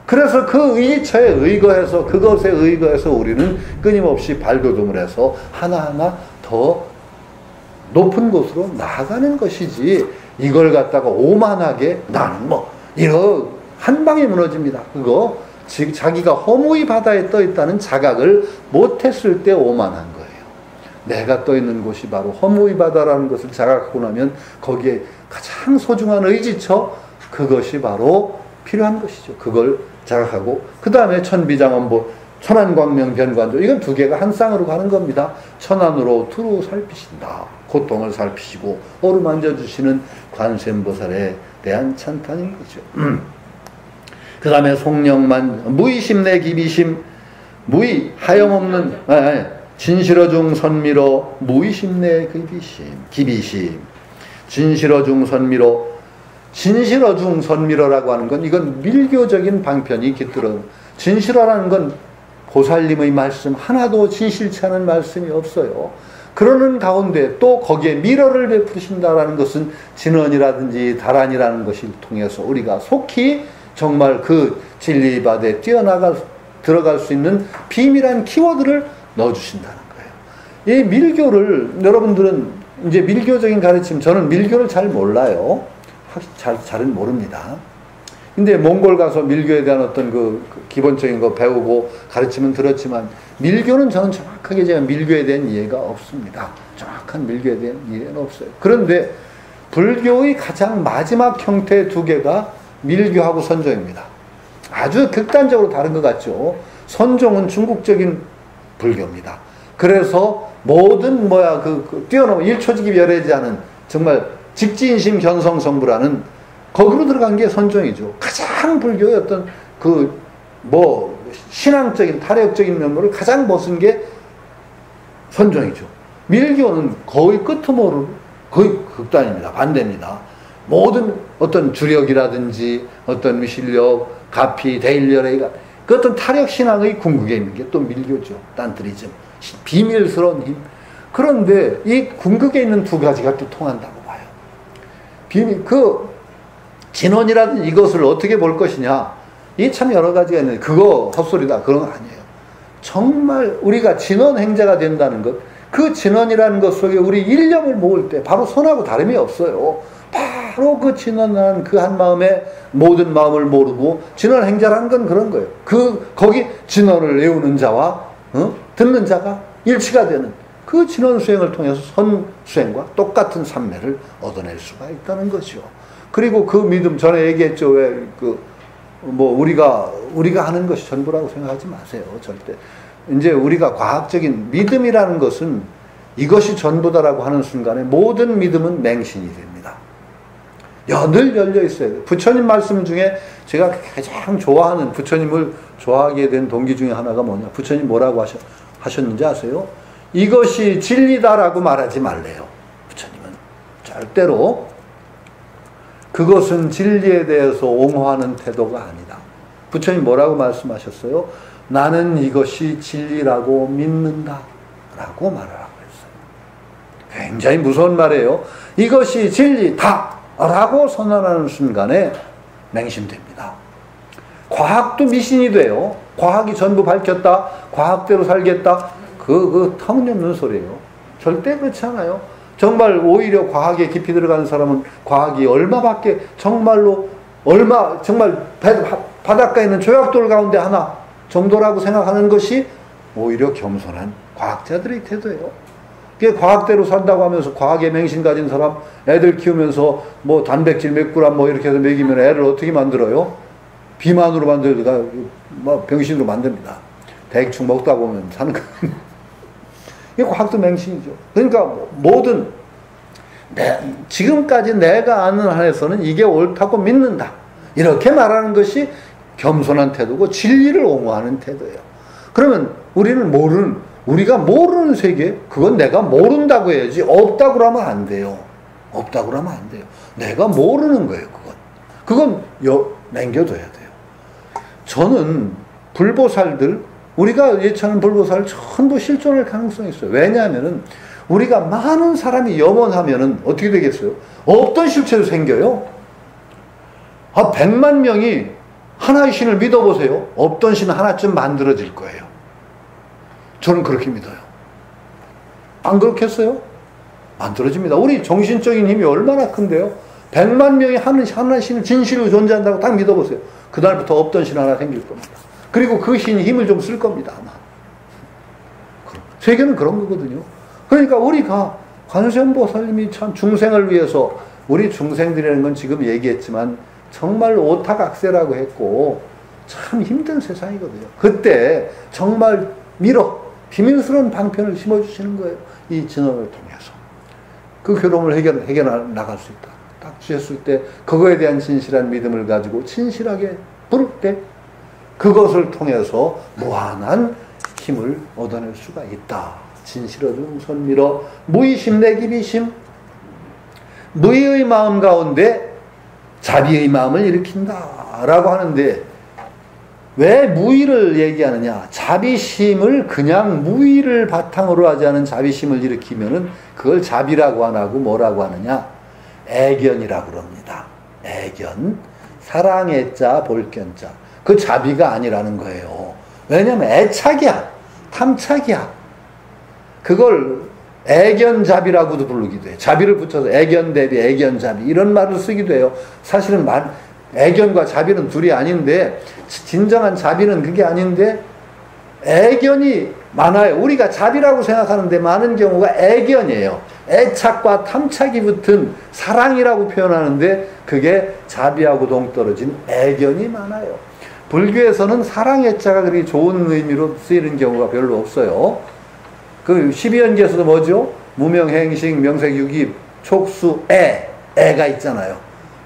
그래서 그 의지처에 의거해서, 그것에 의거해서 우리는 끊임없이 발돋움을 해서 하나하나 더 높은 곳으로 나아가는 것이지, 이걸 갖다가 오만하게 나는 한 방에 무너집니다. 그거 즉 자기가 허무의 바다에 떠 있다는 자각을 못했을 때 오만한 거예요. 내가 떠 있는 곳이 바로 허무의 바다라는 것을 자각하고 나면 거기에 가장 소중한 의지처, 그것이 바로 필요한 것이죠. 그걸 자각하고 그 다음에 천비장원보, 천안광명 변관조, 이건 두 개가 한 쌍으로 가는 겁니다. 천안으로 두루 살피신다. 고통을 살피시고 어루만져 주시는 관세음보살에 대한 찬탄인 거죠. 그 다음에 송영만, 무의심내 기비심, 하염없는, 진실어중 선미로, 무의심내 기비심, 진실어중 선미로, 진실어중 선미로라고 하는 건, 이건 밀교적인 방편이 깃들어. 진실어라는 건 보살님의 말씀 하나도 진실치 않은 말씀이 없어요. 그러는 가운데 또 거기에 미러를 베푸신다라는 것은 진언이라든지 다란이라는 것을 통해서 우리가 속히 정말 그 진리밭에 들어갈 수 있는 비밀한 키워드를 넣어주신다는 거예요. 이 밀교를 여러분들은 이제 밀교적인 가르침, 저는 밀교를 잘 몰라요. 잘은 모릅니다. 근데 몽골 가서 밀교에 대한 어떤 그 기본적인 거 배우고 가르침은 들었지만 밀교는 저는 정확하게 제가 밀교에 대한 이해가 없습니다. 정확한 밀교에 대한 이해는 없어요. 그런데 불교의 가장 마지막 형태 두 개가 밀교하고 선종입니다. 아주 극단적으로 다른 것 같죠. 선종은 중국적인 불교입니다. 그래서 모든 뛰어넘어 일초직이 열애지 않은 정말 직지인심 견성성부라는 거기로 들어간 게 선종이죠. 가장 불교의 어떤 신앙적인 타력적인 면모를 가장 벗은 게 선종이죠. 밀교는 거의 끄트머리 거의 극단입니다. 반대입니다. 모든 어떤 주력이라든지 어떤 위실력, 가피, 대일열애가 그 어떤 타력 신앙의 궁극에 있는 게 또 밀교죠. 딴트리즘, 비밀스러운 힘. 그런데 이 궁극에 있는 두 가지가 또 통한다고 봐요. 진원이라든 이것을 어떻게 볼 것이냐. 이게 참 여러 가지가 있는데 그거 헛소리다. 그런 거 아니에요. 정말 우리가 진원 행자가 된다는 것, 그 진원이라는 것 속에 우리 일념을 모을 때 바로 손하고 다름이 없어요. 바로 그 진원하는 그 한 마음에 모든 마음을 모르고 진원 행자라는 건 그런 거예요. 거기 진원을 외우는 자와 듣는 자가 일치가 되는 그 진원 수행을 통해서 선 수행과 똑같은 삼매를 얻어낼 수가 있다는 거죠. 그리고 그 믿음 전에 얘기했죠. 우리가 하는 것이 전부라고 생각하지 마세요. 절대. 이제 우리가 과학적인 믿음이라는 것은 이것이 전부다라고 하는 순간에 모든 믿음은 맹신이 됩니다. 늘 열려 있어야 돼요. 부처님 말씀 중에 제가 가장 좋아하는, 부처님을 좋아하게 된 동기 중에 하나가 뭐냐. 부처님 뭐라고 하셨는지 아세요? 이것이 진리다라고 말하지 말래요. 부처님은 절대로 그것은 진리에 대해서 옹호하는 태도가 아니다. 부처님 뭐라고 말씀하셨어요? 나는 이것이 진리라고 믿는다 라고 말하라고 했어요. 굉장히 무서운 말이에요. 이것이 진리다 라고 선언하는 순간에 맹신됩니다. 과학도 미신이 돼요. 과학이 전부 밝혔다, 과학대로 살겠다, 그 터무니없는 소리예요. 절대 그렇지 않아요. 정말 오히려 과학에 깊이 들어가는 사람은 과학이 정말 바닷가에 있는 조약돌 가운데 하나 정도라고 생각하는 것이 오히려 겸손한 과학자들의 태도예요. 그게 과학대로 산다고 하면서 과학에 맹신 가진 사람, 애들 키우면서 단백질 몇 그램 이렇게 해서 먹이면 애를 어떻게 만들어요? 비만으로 만들다가 병신으로 만듭니다. 대충 먹다 보면 사는 거. 이게 과학도 맹신이죠. 그러니까 지금까지 내가 아는 한에서는 이게 옳다고 믿는다. 이렇게 말하는 것이 겸손한 태도고 진리를 옹호하는 태도예요. 그러면 우리가 모르는 세계, 그건 내가 모른다고 해야지 없다고 하면 안 돼요. 없다고 하면 안 돼요. 내가 모르는 거예요, 그건 남겨둬야 돼요. 저는 우리가 예찬하는 불보살 전부 실존할 가능성이 있어요. 왜냐하면은 우리가 많은 사람이 염원하면은 어떻게 되겠어요? 없던 실체도 생겨요. 100만 명이 하나의 신을 믿어보세요. 없던 신은 하나쯤 만들어질 거예요. 저는 그렇게 믿어요. 안 그렇겠어요? 만들어집니다. 우리 정신적인 힘이 얼마나 큰데요? 100만 명이 하나의 신을 진실로 존재한다고 딱 믿어보세요. 그날부터 없던 신 하나 생길 겁니다. 그리고 그 신이 힘을 좀 쓸 겁니다, 아마. 세계는 그런 거거든요. 그러니까 우리가 관세음보살님이 참 중생을 위해서, 우리 중생들이라는 건 지금 얘기했지만 정말 오탁악세라고 했고 참 힘든 세상이거든요. 그때 정말 비밀스러운 방편을 심어주시는 거예요. 이 진언을 통해서. 그 괴로움을 해결해 나갈 수 있다. 딱 주셨을 때 그거에 대한 진실한 믿음을 가지고 진실하게 부를 때 그것을 통해서 무한한 힘을 얻어낼 수가 있다. 진실어중 선밀어 무의심 내기비심, 무의의 마음 가운데 자비의 마음을 일으킨다 라고 하는데, 왜 무의를 얘기하느냐? 자비심을 그냥 무의를 바탕으로 하지 않은 자비심을 일으키면은 그걸 자비라고 안 하고 뭐라고 하느냐? 애견이라고 그럽니다. 애견. 사랑의 자, 볼견자. 그 자비가 아니라는 거예요. 왜냐면 애착이야. 탐착이야. 그걸 애견자비라고도 부르기도 해요. 자비를 붙여서 애견대비, 애견자비 이런 말을 쓰기도 해요. 사실은 애견과 자비는 둘이 아닌데 진정한 자비는 그게 아닌데 애견이 많아요. 우리가 자비라고 생각하는데 많은 경우가 애견이에요. 애착과 탐착이 붙은 사랑이라고 표현하는데 그게 자비하고 동떨어진 애견이 많아요. 불교에서는 사랑 애자가 그렇게 좋은 의미로 쓰이는 경우가 별로 없어요. 그 12연계에서도 뭐죠? 무명행식, 명색유기, 촉수, 애가 있잖아요.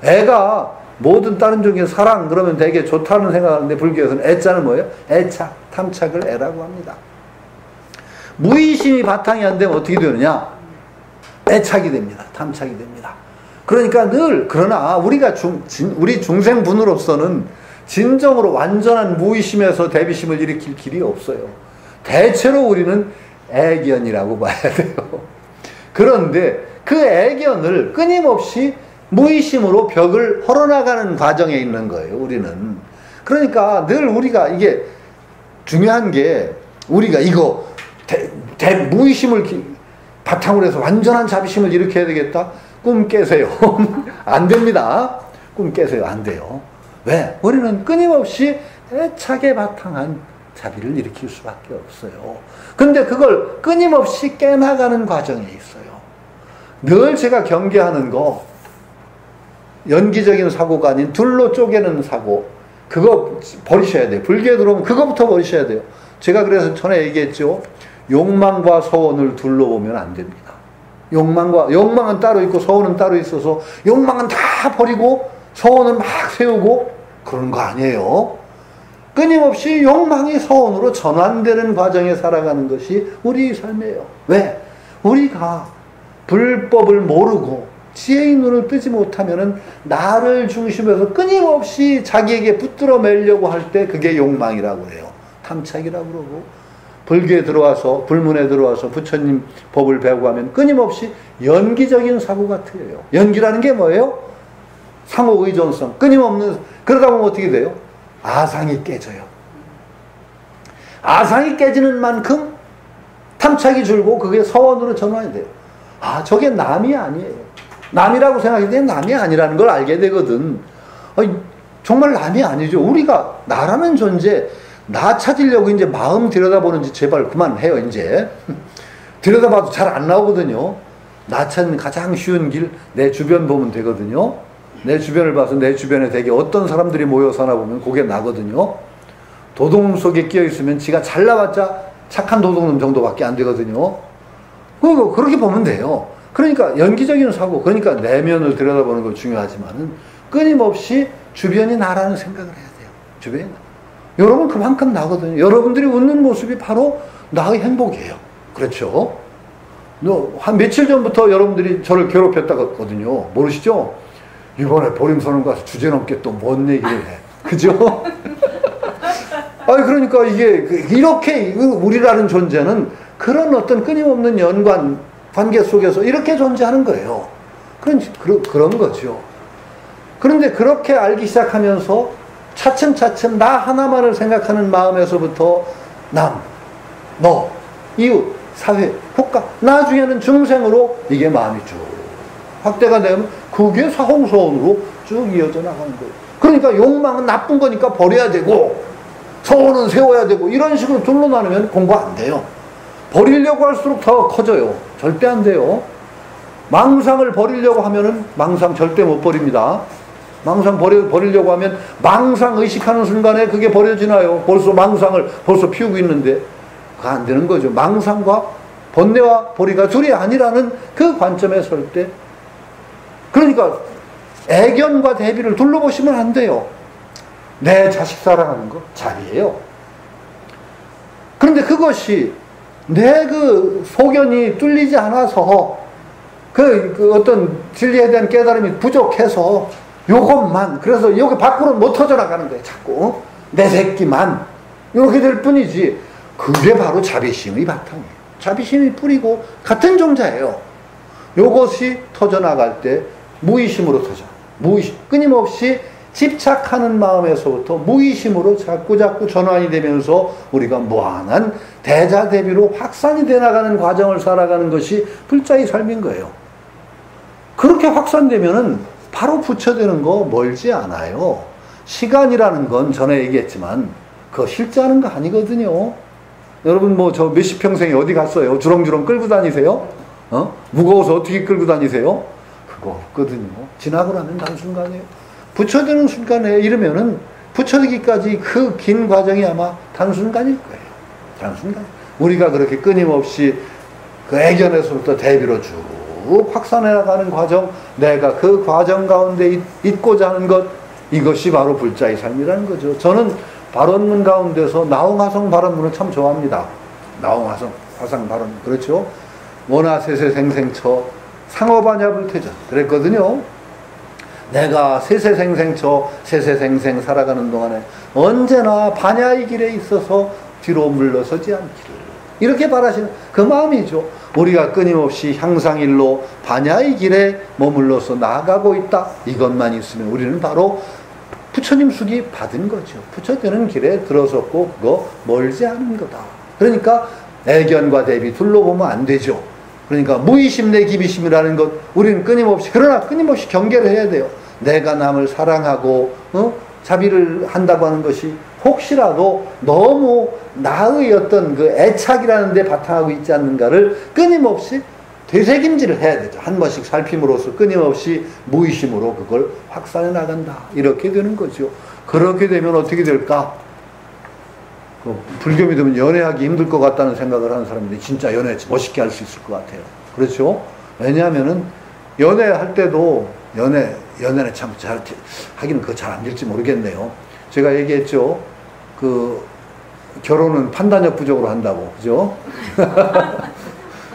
애가 모든 다른 종의 사랑 그러면 되게 좋다는 생각하는데 불교에서는 애자는 뭐예요? 애착, 탐착을 애라고 합니다. 무의심이 바탕이 안 되면 어떻게 되느냐? 애착이 됩니다. 탐착이 됩니다. 그러니까 늘 그러나 우리가 우리 중생분으로서는 진정으로 완전한 무의심에서 대비심을 일으킬 길이 없어요. 대체로 우리는 애견이라고 봐야 돼요. 그런데 그 애견을 끊임없이 무의심으로 벽을 헐어나가는 과정에 있는 거예요, 우리는. 그러니까 늘 우리가 이게 중요한 게 우리가 이거 무의심을 바탕으로 해서 완전한 자비심을 일으켜야 되겠다? 꿈 깨세요. 안 됩니다. 꿈 깨세요. 안 돼요. 왜? 우리는 끊임없이 애착에 바탕한 자비를 일으킬 수밖에 없어요. 근데 그걸 끊임없이 깨나가는 과정에 있어요. 늘 제가 경계하는 거, 연기적인 사고가 아닌 둘로 쪼개는 사고, 그거 버리셔야 돼요. 불교에 들어오면 그거부터 버리셔야 돼요. 제가 그래서 전에 얘기했죠. 욕망과 서원을 둘로 보면 안 됩니다. 욕망은 따로 있고 서원은 따로 있어서 욕망은 다 버리고 서원은 막 세우고 그런 거 아니에요. 끊임없이 욕망이 서원으로 전환되는 과정에 살아가는 것이 우리 삶이에요. 왜? 우리가 불법을 모르고 지혜의 눈을 뜨지 못하면은 나를 중심에서 끊임없이 자기에게 붙들어 매려고 할 때 그게 욕망이라고 해요. 탐착이라고 그러고 불교에 들어와서 불문에 들어와서 부처님 법을 배우고 하면 끊임없이 연기적인 사고가 틀려요. 연기라는 게 뭐예요? 상호 의존성, 끊임없는. 그러다 보면 어떻게 돼요? 아상이 깨져요. 아상이 깨지는 만큼 탐착이 줄고 그게 서원으로 전환이 돼요. 아, 저게 남이 아니에요. 남이라고 생각할 때 남이 아니라는 걸 알게 되거든. 정말 남이 아니죠. 우리가 나라는 존재, 나 찾으려고 이제 마음 들여다보는지 제발 그만해요, 이제. 들여다봐도 잘 안 나오거든요. 나 찾는 가장 쉬운 길, 내 주변 보면 되거든요. 내 주변을 봐서 내 주변에 되게 어떤 사람들이 모여 사나 보면 그게 나거든요. 도둑놈 속에 끼어 있으면 지가 잘나봤자 착한 도둑놈 정도밖에 안 되거든요. 그렇게 보면 돼요. 그러니까 연기적인 사고, 그러니까 내면을 들여다보는 거 중요하지만은 끊임없이 주변이 나라는 생각을 해야 돼요. 주변이 나. 여러분 그만큼 나거든요. 여러분들이 웃는 모습이 바로 나의 행복이에요. 그렇죠? 한 며칠 전부터 여러분들이 저를 괴롭혔다거든요. 모르시죠? 이번에 보림선언 가서 주제넘게 또 뭔 얘기를 해. 그죠? 그러니까 이게 이렇게 우리라는 존재는 그런 어떤 끊임없는 관계 속에서 이렇게 존재하는 거예요. 그런 거죠. 그런데 그렇게 알기 시작하면서 차츰차츰 나 하나만을 생각하는 마음에서부터 남, 너, 이웃, 사회, 국가, 나중에는 중생으로 이게 마음이 쭉 확대가 되면 그게 사홍서원으로 쭉 이어져 나가는 거예요. 그러니까 욕망은 나쁜 거니까 버려야 되고 서원은 세워야 되고 이런 식으로 둘로 나누면 공부 안 돼요. 버리려고 할수록 더 커져요. 절대 안 돼요. 망상을 버리려고 하면은 망상 절대 못 버립니다. 망상 버리려고 하면 망상 의식하는 순간에 그게 버려지나요? 벌써 망상을 피우고 있는데 그거 안 되는 거죠. 망상과 번뇌와 보리가 둘이 아니라는 그 관점에 설 때, 그러니까 애견과 대비를 둘러 보시면 안 돼요. 내 자식 사랑하는 거 자비예요. 그런데 그것이 내 그 소견이 뚫리지 않아서 그 어떤 진리에 대한 깨달음이 부족해서 요것만, 그래서 여기 밖으로 못 터져 나가는 거예요. 자꾸 내 새끼만 이렇게 될 뿐이지. 그게 바로 자비심의 바탕이에요. 자비심이 뿌리고 같은 종자예요. 요것이 터져나갈 때 무의심으로 터져. 무의심, 끊임없이 집착하는 마음에서부터 무의심으로 자꾸 전환이 되면서 우리가 무한한 대자대비로 확산이 돼 나가는 과정을 살아가는 것이 불자의 삶인 거예요. 그렇게 확산되면은 바로 부처되는 거 멀지 않아요. 시간이라는 건 전에 얘기했지만 그거 실제 하는 거 아니거든요. 여러분 뭐 저 몇십 평생에 어디 갔어요? 주렁주렁 끌고 다니세요? 무거워서 어떻게 끌고 다니세요? 그거 없거든요. 지나고 나면 단순간이에요. 부처되는 순간에 이르면은 부처되기까지 그 긴 과정이 아마 단순간일 거예요. 단순간. 우리가 그렇게 끊임없이 그 애견에서부터 대비로 쭉 확산해 나가는 과정, 내가 그 과정 가운데 있고자 하는 것, 이것이 바로 불자의 삶이라는 거죠. 저는 발언문 가운데서 나홍화성 발언문을 참 좋아합니다. 나홍화성 발언문. 그렇죠? 원하 세세생생처 상어반야불태전 그랬거든요. 내가 세세생생처 세세생생 살아가는 동안에 언제나 반야의 길에 있어서 뒤로 물러서지 않기를, 이렇게 바라시는 그 마음이죠. 우리가 끊임없이 향상일로 반야의 길에 머물러서 나아가고 있다. 이것만 있으면 우리는 바로 부처님 숙이 받은 거죠. 부처되는 길에 들어섰고 그거 멀지 않은 거다. 그러니까 애견과 대비 둘러보면 안 되죠. 그러니까 무의심 내 기비심이라는 것, 우리는 그러나 끊임없이 경계를 해야 돼요. 내가 남을 사랑하고 자비를 한다고 하는 것이 혹시라도 너무 나의 어떤 그 애착이라는 데 바탕하고 있지 않는가를 끊임없이 되새김질을 해야 되죠. 한 번씩 살핌으로써 끊임없이 무의심으로 그걸 확산해 나간다. 이렇게 되는 거죠. 그렇게 되면 어떻게 될까? 불교 믿으면 연애하기 힘들 것 같다는 생각을 하는 사람인데 진짜 연애 멋있게 할 수 있을 것 같아요. 그렇죠? 왜냐하면은 연애할 때도 연애는 참 잘 하기는 그거 잘 안 될지 모르겠네요. 제가 얘기했죠. 그 결혼은 판단력 부족으로 한다고, 그죠?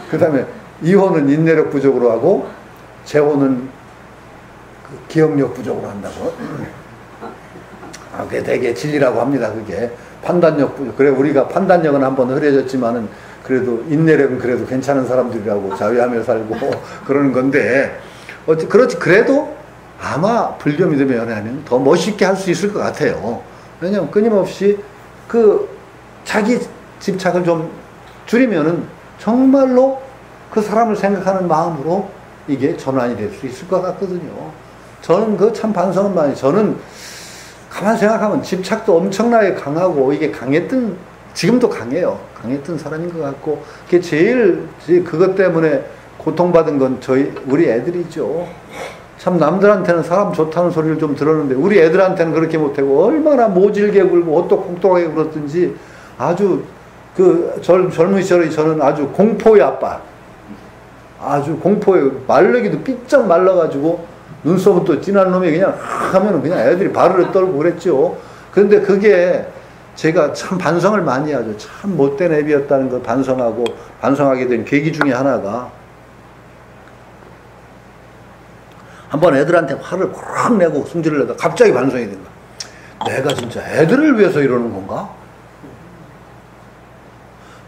그 다음에 이혼은 인내력 부족으로 하고 재혼은 그 기억력 부족으로 한다고. 그게 되게 진리라고 합니다. 그게 판단력 부족. 그래 우리가 판단력은 한번 흐려졌지만은 그래도 인내력은 그래도 괜찮은 사람들이라고 자위하며 살고 그러는 건데, 그렇지. 그래도 아마 불교 믿음에 연애하면 더 멋있게 할 수 있을 것 같아요. 왜냐하면 끊임없이 그 자기 집착을 좀 줄이면은 정말로 그 사람을 생각하는 마음으로 이게 전환이 될 수 있을 것 같거든요. 저는 그 참 반성은 많이, 저는 가만 생각하면 집착도 엄청나게 강하고 이게 지금도 강해요. 강했던 사람인 것 같고, 그게 제일 그것 때문에 고통받은 건 우리 애들이죠. 참 남들한테는 사람 좋다는 소리를 좀 들었는데 우리 애들한테는 그렇게 못하고 얼마나 모질게 굴고 어떡똑똑하게 굴었든지 아주 젊은 시절에 저는 아주 공포의 아빠, 아주 공포의 말르기도 삐쩍 말라가지고 눈썹부터 진한 놈이 그냥 하면은 그냥 애들이 발을 떨고 그랬죠. 그런데 그게 제가 참 반성을 많이 하죠. 참 못된 애비였다는 걸 반성하게 된 계기 중에 하나가, 한번 애들한테 화를 확 내고 승질을 내다 갑자기 반성이 된 거야. 내가 진짜 애들을 위해서 이러는 건가?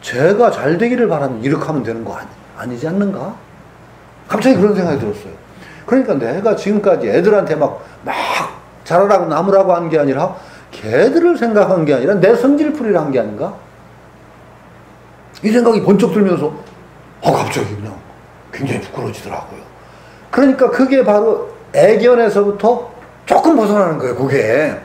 제가 잘 되기를 바라면 이렇게 하면 되는 거 아니지 않는가? 갑자기 그런 생각이 들었어요. 그러니까 내가 지금까지 애들한테 막 잘하라고 나무라고 한 게 아니라 걔들을 생각한 게 아니라 내 성질풀이를 한 게 아닌가? 이 생각이 번쩍 들면서 갑자기 그냥 굉장히 부끄러워지더라고요. 그러니까 그게 바로 애견에서부터 조금 벗어나는 거예요. 그게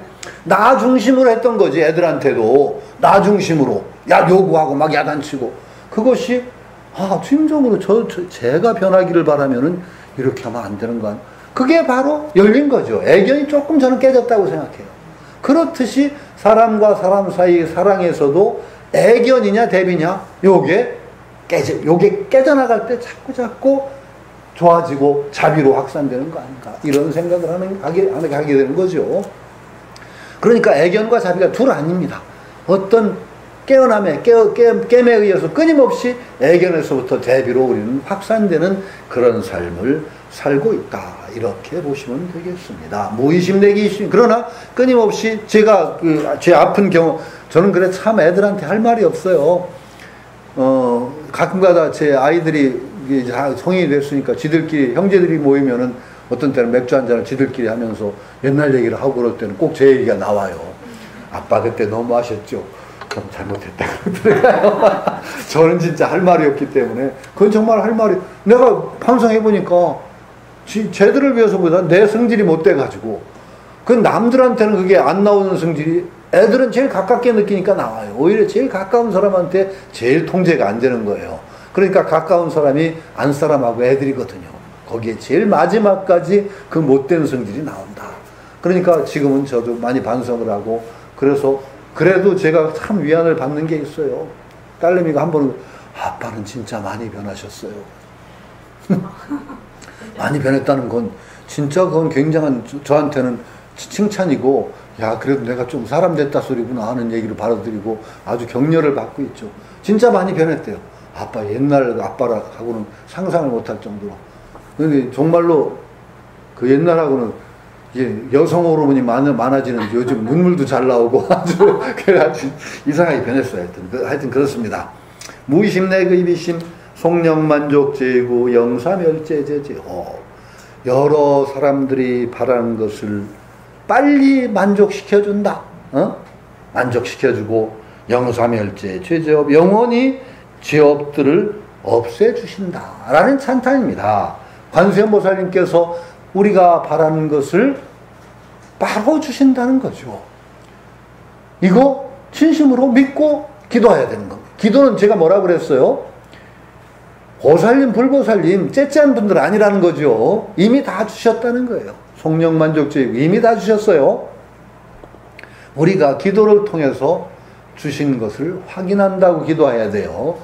나 중심으로 했던 거지. 애들한테도 나 중심으로 요구하고 막 야단치고, 그것이 진정으로 제가 변하기를 바라면은 이렇게 하면 안 되는 거 아니야. 그게 바로 열린 거죠. 애견이 조금 저는 깨졌다고 생각해요. 그렇듯이 사람과 사람 사이의 사랑에서도 애견이냐 대비냐 요게 깨져나갈 때 자꾸 좋아지고 자비로 확산되는 거 아닌가, 이런 생각을 하게 되는 거죠. 그러니까 애견과 자비가 둘 아닙니다. 어떤 깨어남에 깨매 의해서 끊임없이 애견에서부터 대비로 우리는 확산되는 그런 삶을 살고 있다. 이렇게 보시면 되겠습니다. 무의심 내기 이심. 그러나 끊임없이 제가 제 아픈 경우, 저는 그래 참 애들한테 할 말이 없어요. 가끔가다 제 아이들이 이제 성인이 됐으니까 지들끼리 형제들이 모이면은 어떤 때는 맥주 한 잔을 지들끼리 하면서 옛날 얘기를 하고 그럴 때는 꼭 제 얘기가 나와요. 아빠 그때 너무 하셨죠. 그럼 잘못했다 그러더라고요. 저는 진짜 할 말이 없기 때문에 그건 정말 할 말이, 내가 반성해보니까 쟤들을 위해서보다 내 성질이 못 돼가지고, 그 남들한테는 그게 안 나오는 성질이 애들은 제일 가깝게 느끼니까 나와요. 오히려 제일 가까운 사람한테 제일 통제가 안 되는 거예요. 그러니까 가까운 사람이 안 사람하고 애들이거든요. 거기에 제일 마지막까지 그 못된 성질이 나온다. 그러니까 지금은 저도 많이 반성을 하고, 그래서 그래도 제가 참 위안을 받는 게 있어요. 딸내미가 한 번은 아빠는 진짜 많이 변하셨어요. 많이 변했다는 건 진짜 그건 굉장한 저한테는 칭찬이고, 야 그래도 내가 좀 사람 됐다 소리구나 하는 얘기를 받아들이고 아주 격려를 받고 있죠. 진짜 많이 변했대요. 아빠 옛날 아빠하고는 상상을 못할 정도로. 근데 정말로 그 옛날하고는 여성 호르몬이 많아지는 요즘 눈물도 잘 나오고 아주 이상하게 변했어요. 하여튼 그렇습니다. 무의심 내의비심 속령만족 제구 영사멸제제제. 여러 사람들이 바라는 것을 빨리 만족시켜준다. 만족시켜주고 영사멸제 죄제업 영원히 죄업들을 없애주신다 라는 찬탄입니다. 관세음보살님께서 우리가 바라는 것을 바로 주신다는 거죠. 이거 진심으로 믿고 기도해야 되는 겁니다. 기도는 제가 뭐라고 그랬어요? 보살님, 불보살님, 째째한 분들 아니라는 거죠. 이미 다 주셨다는 거예요. 속령만족제 이미 다 주셨어요. 우리가 기도를 통해서 주신 것을 확인한다고 기도해야 돼요.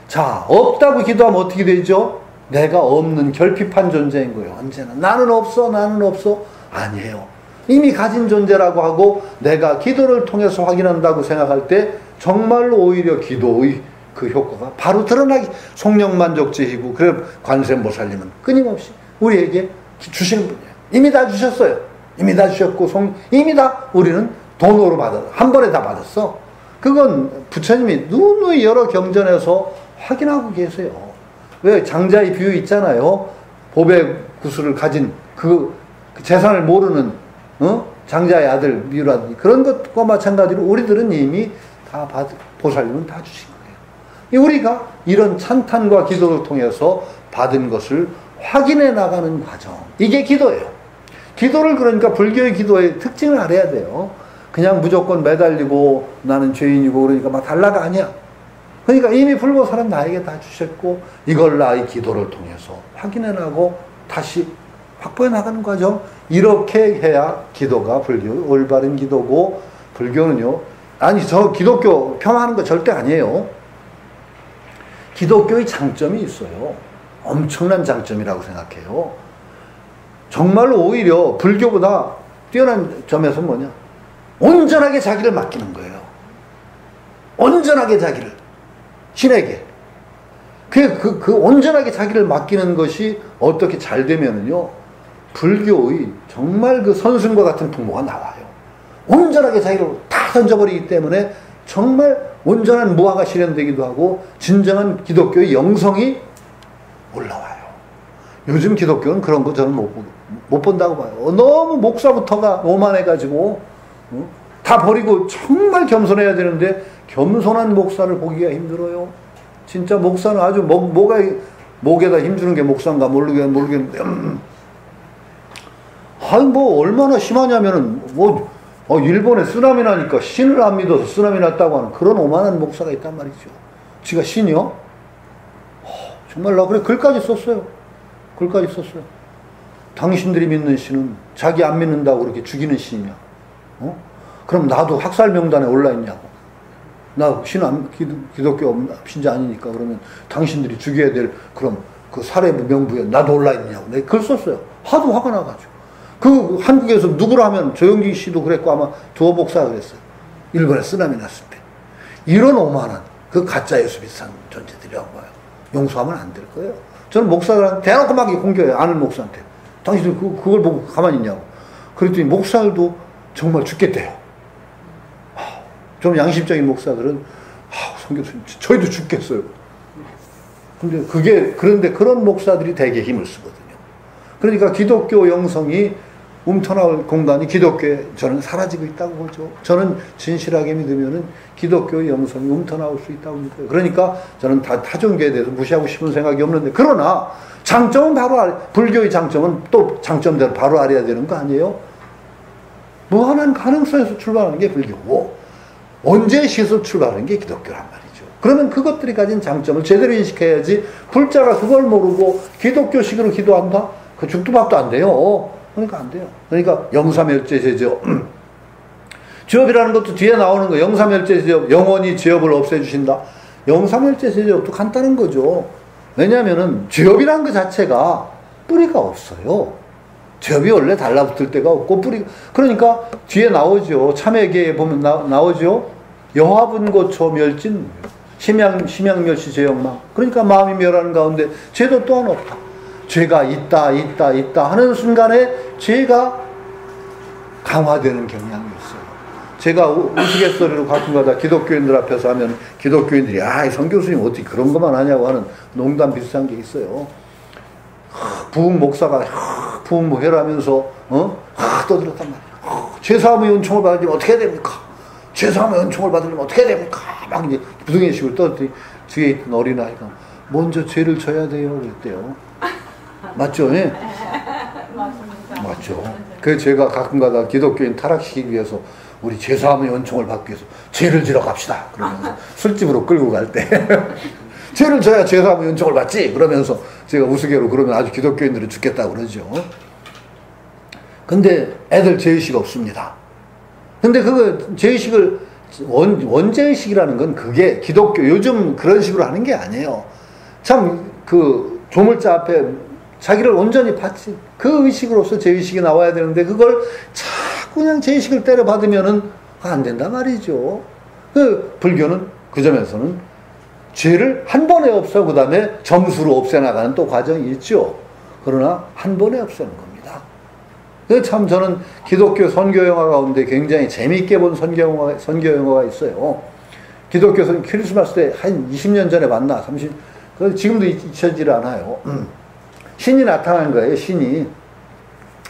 자, 없다고 기도하면 어떻게 되죠? 내가 없는 결핍한 존재인 거예요. 언제나 나는 없어, 나는 없어. 아니에요. 이미 가진 존재라고 하고 내가 기도를 통해서 확인한다고 생각할 때 정말로 오히려 기도의 그 효과가 바로 드러나기. 속령만족제이고, 그래 관세음보살님은 끊임없이 우리에게 주시는 분이에요. 이미 다 주셨어요. 이미 다 주셨고 이미 다 우리는 돈으로 받았어. 한 번에 다 받았어. 그건 부처님이 누누이 여러 경전에서 확인하고 계세요. 왜 장자의 비유 있잖아요. 보배 구슬을 가진 그 재산을 모르는 장자의 아들 비유라든지 그런 것과 마찬가지로 우리들은 이미 다 보살님은 다 주신 거예요. 우리가 이런 찬탄과 기도를 통해서 받은 것을 확인해 나가는 과정, 이게 기도예요. 기도를 그러니까 불교의 기도의 특징을 알아야 돼요. 그냥 무조건 매달리고 나는 죄인이고 그러니까 막 달라가 아니야. 그러니까 이미 불보살은 나에게 다 주셨고 이걸 나의 기도를 통해서 확인해 나고 다시 확보해 나가는 과정, 이렇게 해야 기도가 불교 올바른 기도고, 불교는요, 아니 저 기독교 폄하하는 거 절대 아니에요. 기독교의 장점이 있어요. 엄청난 장점이라고 생각해요. 정말로 오히려 불교보다 뛰어난 점에서 뭐냐, 온전하게 자기를 맡기는 거예요. 온전하게 자기를 신에게. 그 온전하게 자기를 맡기는 것이 어떻게 잘 되면은요, 불교의 정말 그 선승과 같은 풍모가 나와요. 온전하게 자기를 다 던져버리기 때문에 정말 온전한 무아가 실현되기도 하고 진정한 기독교의 영성이 올라와요. 요즘 기독교는 그런 거 저는 못 본다고 봐요. 너무 목사부터가 오만해가지고 다 버리고 정말 겸손해야 되는데 겸손한 목사를 보기가 힘들어요. 진짜 목사는 아주 목에다 힘주는 게 목사인가 모르겠는데 아니 뭐 얼마나 심하냐면은 일본에 쓰나미 나니까 신을 안 믿어서 쓰나미 났다고 하는 그런 오만한 목사가 있단 말이죠. 지가 신이요? 정말 나 그래 글까지 썼어요. 당신들이 믿는 신은 자기 안 믿는다고 그렇게 죽이는 신이냐? 그럼 나도 학살 명단에 올라 있냐고. 나 기독교 신자 아니니까 그러면 당신들이 죽여야 될 그럼 그 살해 명부에 나도 올라 있냐고. 내가 글 썼어요. 하도 화가 나가지고. 그 한국에서 누구라 하면 조영기 씨도 그랬고 아마 조호 목사가 그랬어요. 일본에 쓰나미 났을 때. 이런 오만한 그 가짜 예수 비슷한 존재들이란 거예요. 용서하면 안 될 거예요. 저는 목사들한테 대놓고 막 공격해요. 아는 목사한테. 당신들 그걸 보고 가만히 있냐고. 그랬더니 목사들도 정말 죽겠대요. 좀 양심적인 목사들은 송 교수님 저희도 죽겠어요. 그런데 그런 목사들이 되게 힘을 쓰거든요. 그러니까 기독교 영성이 움터나올 공간이 기독교에 저는 사라지고 있다고 보죠. 저는 진실하게 믿으면은 기독교의 영성이 움터나올 수 있다고 믿어요. 그러니까 저는 타종교에 대해서 무시하고 싶은 생각이 없는데, 그러나 장점은 불교의 장점은 또 장점대로 바로 알아야 되는 거 아니에요? 무한한 가능성에서 출발하는 게 불교고, 언제 시에서 출발하는 게 기독교란 말이죠. 그러면 그것들이 가진 장점을 제대로 인식해야지, 불자가 그걸 모르고 기독교식으로 기도한다? 그 죽도 밥도 안 돼요. 그러니까 안 돼요. 그러니까 영사멸죄제죠. 죄업이라는 것도 뒤에 나오는 거. 영사멸죄제업, 영원히 죄업을 없애주신다. 영사멸죄제업도 간단한 거죠. 왜냐하면은 죄업이라는 것 자체가 뿌리가 없어요. 죄업이 원래 달라붙을 데가 없고 그러니까 뒤에 나오죠. 참회계에 보면 나오죠. 여화분고초 멸진 심양멸시 죄역망. 그러니까 마음이 멸하는 가운데 죄도 또한 없다. 죄가 있다 하는 순간에 죄가 강화되는 경향이 있어요. 제가 우스갯소리로 가끔가다 기독교인들 앞에서 하면 기독교인들이 이 선교수님 어떻게 그런 것만 하냐고 하는 농담 비슷한 게 있어요. 부흥 목사가 부흥회라면서 떠들었단 말이에요. 죄사함의 은총을 받으려면 어떻게 됩니까? 죄사함의 은총을 받으려면 어떻게 됩니까? 막 이제 부흥회식을 떠들더니 뒤에 있던 어린아이가 먼저 죄를 져야 돼요 그랬대요. 맞죠? 예? 맞습니다. 맞죠. 그래서 제가 가끔가다 기독교인 타락시키기 위해서 우리 죄사함의 은총을 받기 위해서 죄를 지러 갑시다 그러면서 술집으로 끌고 갈 때 죄를 져야 죄사함의 은총을 받지 그러면서 제가 우스개로 그러면 아주 기독교인들은 죽겠다고 그러죠. 근데 애들 죄의식 없습니다. 근데 그거 죄의식을 원죄의식이라는 건 그게 기독교 요즘 그런 식으로 하는 게 아니에요. 참 그 조물자 앞에 자기를 온전히 바치 그 의식으로서 죄의식이 나와야 되는데 그걸 자꾸 그냥 죄의식을 때려 받으면은 안 된단 말이죠. 그 불교는 그 점에서는 죄를 한 번에 없애고 그 다음에 점수로 없애나가는 또 과정이 있죠. 그러나 한 번에 없애는 겁니다. 그 참 저는 기독교 선교 영화 가운데 굉장히 재미있게 본 선교 영화가 있어요. 기독교 크리스마스 때 한 20년 전에 봤나 30 지금도 잊혀지질 않아요. 신이 나타난 거예요. 신이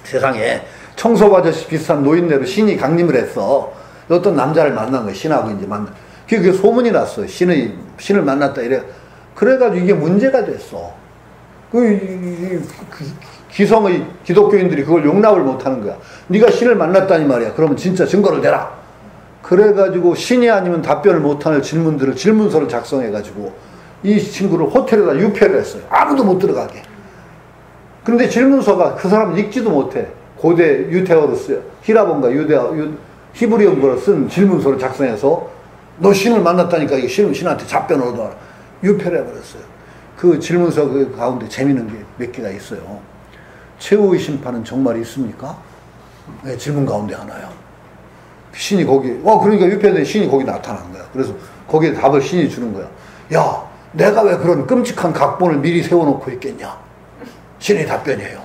세상에 청소아저씨 비슷한 노인네로 신이 강림을 했어. 어떤 남자를 만난 거예요. 신하고 이제 그게 소문이 났어요. 신을 만났다 이래. 그래가지고 이게 문제가 됐어. 기성의 기독교인들이 그걸 용납을 못하는 거야. 네가 신을 만났다니 말이야. 그러면 진짜 증거를 대라. 그래가지고 신이 아니면 답변을 못하는 질문서를 작성해가지고 이 친구를 호텔에다 유폐를 했어요. 아무도 못 들어가게. 근데 질문서가 그 사람은 읽지도 못해. 고대 유태어로 써요. 히라본가 히브리어로 쓴 질문서를 작성해서 너 신을 만났다니까 이거 신한테 답변을 얻어라. 유폐를 해버렸어요. 그 질문서 그 가운데 재미있는 게 몇 개가 있어요. 최후의 심판은 정말 있습니까? 네, 질문 가운데 하나요. 신이 그러니까 유폐된 신이 거기 나타난 거야. 그래서 거기에 답을 신이 주는 거야. 야, 내가 왜 그런 끔찍한 각본을 미리 세워놓고 있겠냐? 신의 답변이에요.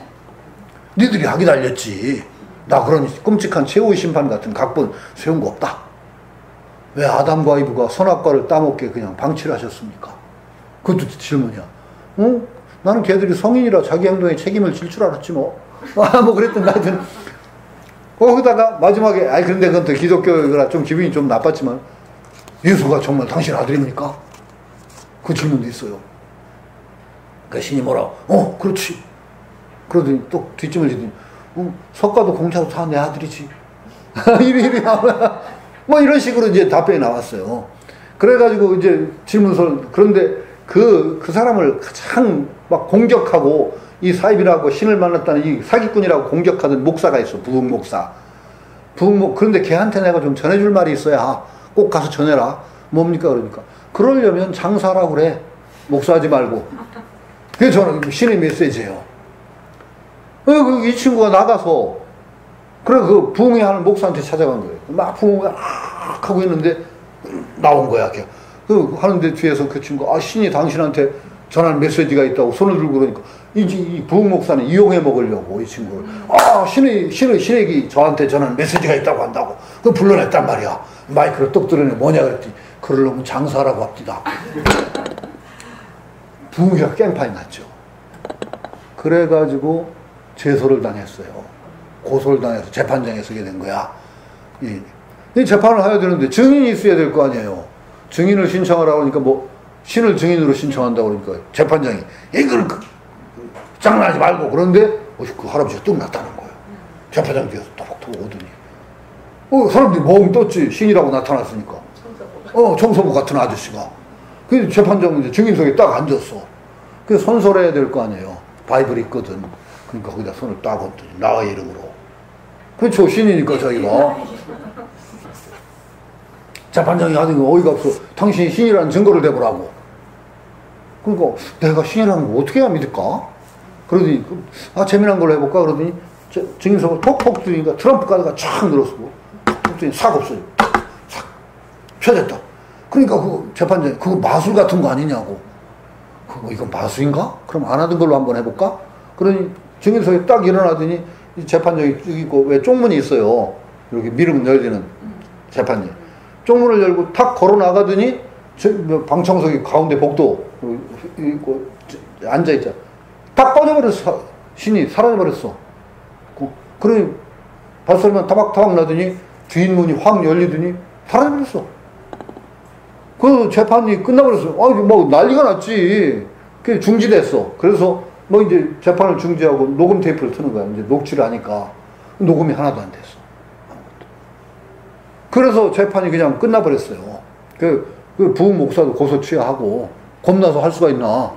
니들이 하기 달렸지. 나 그런 끔찍한 최후의 심판 같은 각본 세운 거 없다. 왜 아담과 이브가 선악과를 따먹게 그냥 방치를 하셨습니까? 그것도 질문이야. 응? 나는 걔들이 성인이라 자기 행동에 책임을 질 줄 알았지 뭐. 뭐 그랬던 하여튼 거기다가 마지막에 그런데 그건 또 기독교라 좀 기분이 좀 나빴지만 예수가 정말 당신 아들입니까? 그 질문도 있어요. 그 신이 뭐라고? 그렇지. 그러더니 또 뒷짐을 지더니 석가도 공차도 다 내 아들이지. 이리 나와. 뭐 이런 식으로 이제 답변이 나왔어요. 그래가지고 이제 질문서를 그런데 그 사람을 가장 막 공격하고 이 사입이라고 신을 만났다는 이 사기꾼이라고 공격하던 목사가 있어. 부흥 목사. 그런데 걔한테 내가 좀 전해줄 말이 있어야 꼭 가서 전해라. 뭡니까? 그러니까. 그러려면 장사라고 그래. 목사하지 말고. 그게 저는 신의 메시지예요. 이 친구가 나가서 그래 그 부흥회 하는 목사한테 찾아간 거예요. 막 부흥회 하고 있는데 나온 거야. 하는데 뒤에서 그 친구가 신이 당신한테 전할 메시지가 있다고 손을 들고 그러니까 이 부흥 목사는 이용해 먹으려고 이 친구를. 신에게 저한테 전하는 메시지가 있다고 한다고. 그 불러냈단 말이야. 마이크를 똑 들어내. 뭐냐 그랬더니 그러려면 장사라고 합디다. 부흥회가 깽판이 났죠. 그래가지고 제소를 당했어요. 고소를 당해서 재판장에 서게 된 거야. 이 재판을 해야 되는데 증인이 있어야 될 거 아니에요. 증인을 신청하라고 하니까 뭐 신을 증인으로 신청한다고 그러니까 재판장이 이걸 장난하지 말고. 그런데 그 할아버지가 뚝 나타난 거예요. 재판장 뒤에서 토박토박 오더니 사람들이 멍 떴지. 신이라고 나타났으니까. 청소부 같은 아저씨가. 그 재판장은 이제 증인석에 딱 앉았어. 그래서 선설해야 될 거 아니에요. 바이블이 있거든. 그러니까 거기다 손을 딱 얹더니 나의 이름으로. 그렇죠. 신이니까 자기가. 재판장이 하는 거 어이가 없어. 당신이 신이라는 증거를 대보라고. 그러니까 내가 신이라는 거 어떻게 해야 믿을까? 그러더니 재미난 걸로 해볼까? 그러더니 증인석을 톡톡 두니까 트럼프 카드가 촥 늘어서고 톡톡 두니 싹 없어요. 싹 펴졌다. 그러니까 그 재판장이 그거 마술 같은 거 아니냐고. 이건 마술인가? 그럼 안 하던 걸로 한번 해볼까? 그러니 증인석에 딱 일어나더니 재판장이 있고 왜 쪽문이 있어요. 이렇게 미루면 열리는 재판장. 쪽문을 열고 탁 걸어 나가더니 방청석이 가운데 복도 있고 앉아있자. 딱 꺼져버렸어. 신이 사라져버렸어. 그러니 발소리만 타박타박 나더니 주인문이 확 열리더니 사라져버렸어. 그 재판이 끝나버렸어. 뭐 난리가 났지. 그게 중지됐어. 그래서 뭐 이제 재판을 중지하고 녹음 테이프를 트는 거야. 이제 녹취를 하니까 녹음이 하나도 안 됐어. 그래서 재판이 그냥 끝나버렸어요. 그 부흥 목사도 고소 취하하고 겁나서 할 수가 있나.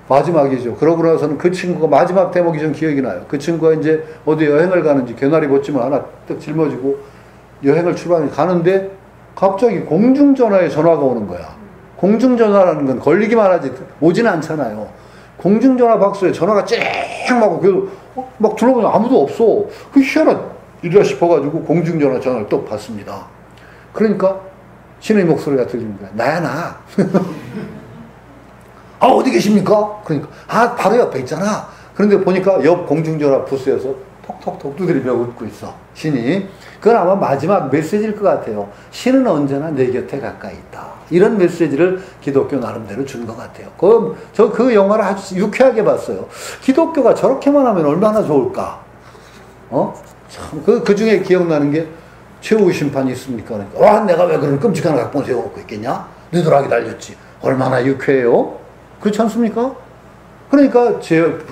마지막이죠. 그러고 나서는 그 친구가 마지막 대목이 좀 기억이 나요. 그 친구가 이제 어디 여행을 가는지 개나리 벗지만 하나 딱 짊어지고 여행을 가는데 갑자기 공중전화에 전화가 오는 거야. 공중전화라는 건 걸리기만 하지 오지는 않잖아요. 공중전화 박스에 전화가 쨍 하고 그래서 막 둘러보니 아무도 없어. 그 희한한 일이라 싶어가지고 공중전화 전화를 또 받습니다. 그러니까 신의 목소리가 들리는 거야. 나야 나. 어디 계십니까? 그러니까 바로 옆에 있잖아. 그런데 보니까 옆 공중전화 부스에서 톡톡톡 두드리며 웃고 있어. 신이. 그건 아마 마지막 메시지일 것 같아요. 신은 언제나 내 곁에 가까이 있다. 이런 메시지를 기독교 나름대로 준 것 같아요. 그 영화를 아주 유쾌하게 봤어요. 기독교가 저렇게만 하면 얼마나 좋을까? 참, 그 중에 기억나는 게 최후 심판이 있습니까? 그러니까, 내가 왜 그런 끔찍한 각본 세워놓고 있겠냐? 느드하게 달렸지. 얼마나 유쾌해요? 그렇지 않습니까? 그러니까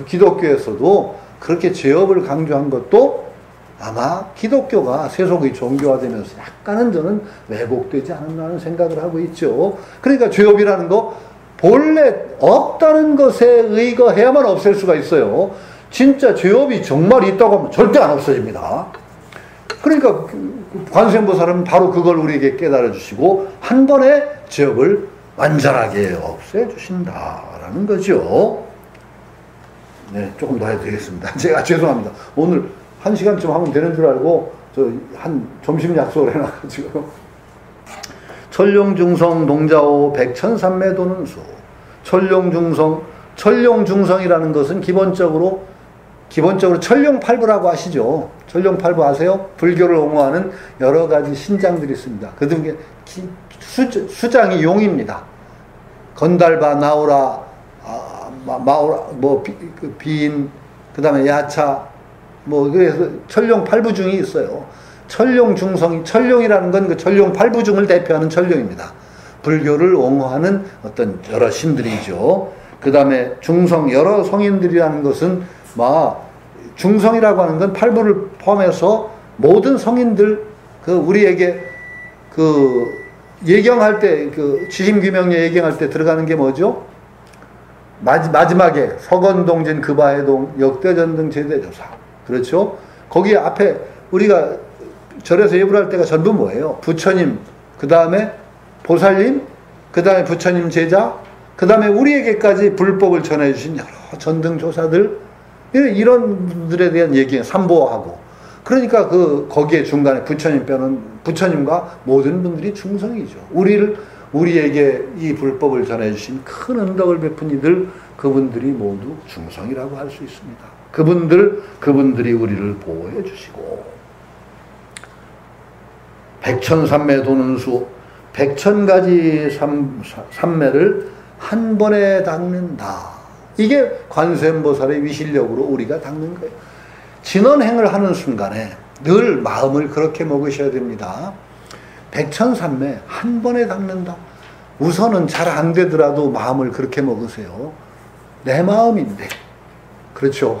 기독교에서도 그렇게 제업을 강조한 것도 아마 기독교가 세속의 종교화되면서 약간은 저는 왜곡되지 않았나 하는 생각을 하고 있죠. 그러니까 죄업이라는 거 본래 없다는 것에 의거해야만 없앨 수가 있어요. 진짜 죄업이 정말 있다고 하면 절대 안 없어집니다. 그러니까 관세음보살은 바로 그걸 우리에게 깨달아 주시고 한 번에 죄업을 완전하게 없애주신다라는 거죠. 네, 조금 더 해도 되겠습니다. 제가 죄송합니다. 오늘 1시간쯤 하면 되는 줄 알고 점심 약속을 해놔가지고 천룡중성 농자오 백천삼매 도는 수. 천룡중성이라는 것은 기본적으로 천룡팔부라고 아시죠? 천룡팔부 아세요? 불교를 옹호하는 여러 가지 신장들이 있습니다. 그 중에 수장이 용입니다. 건달바, 나오라, 마오라, 비인, 그 다음에 야차, 그래서 천룡팔부중이 있어요. 천룡이라는 건 그 천룡팔부중을 대표하는 천룡입니다. 불교를 옹호하는 어떤 여러 신들이죠. 그 다음에 중성, 여러 성인들이라는 것은, 중성이라고 하는 건 팔부를 포함해서 모든 성인들, 우리에게 예경할 때, 지심규명례 예경할 때 들어가는 게 뭐죠? 마지막에 서건동진 급아해동 역대전등 제대조사. 그렇죠? 거기 앞에 우리가 절에서 예불할 때가 전부 뭐예요? 부처님, 그 다음에 보살님, 그 다음에 부처님 제자, 그 다음에 우리에게까지 불법을 전해주신 여러 전등조사들, 이런 분들에 대한 얘기, 삼보하고. 그러니까 거기에 중간에 부처님 빼는 부처님과 모든 분들이 충성이죠. 우리에게 이 불법을 전해주신 큰 은덕을 베푼 이들, 그분들이 모두 충성이라고 할 수 있습니다. 그분들이 우리를 보호해 주시고, 백천삼매 도는 수, 100,000가지 삼매를 한 번에 닦는다. 이게 관세음보살의 위실력으로 우리가 닦는 거예요. 진언행을 하는 순간에 늘 마음을 그렇게 먹으셔야 됩니다. 100,000삼매 한 번에 닦는다. 우선은 잘 안 되더라도 마음을 그렇게 먹으세요. 내 마음인데, 그렇죠.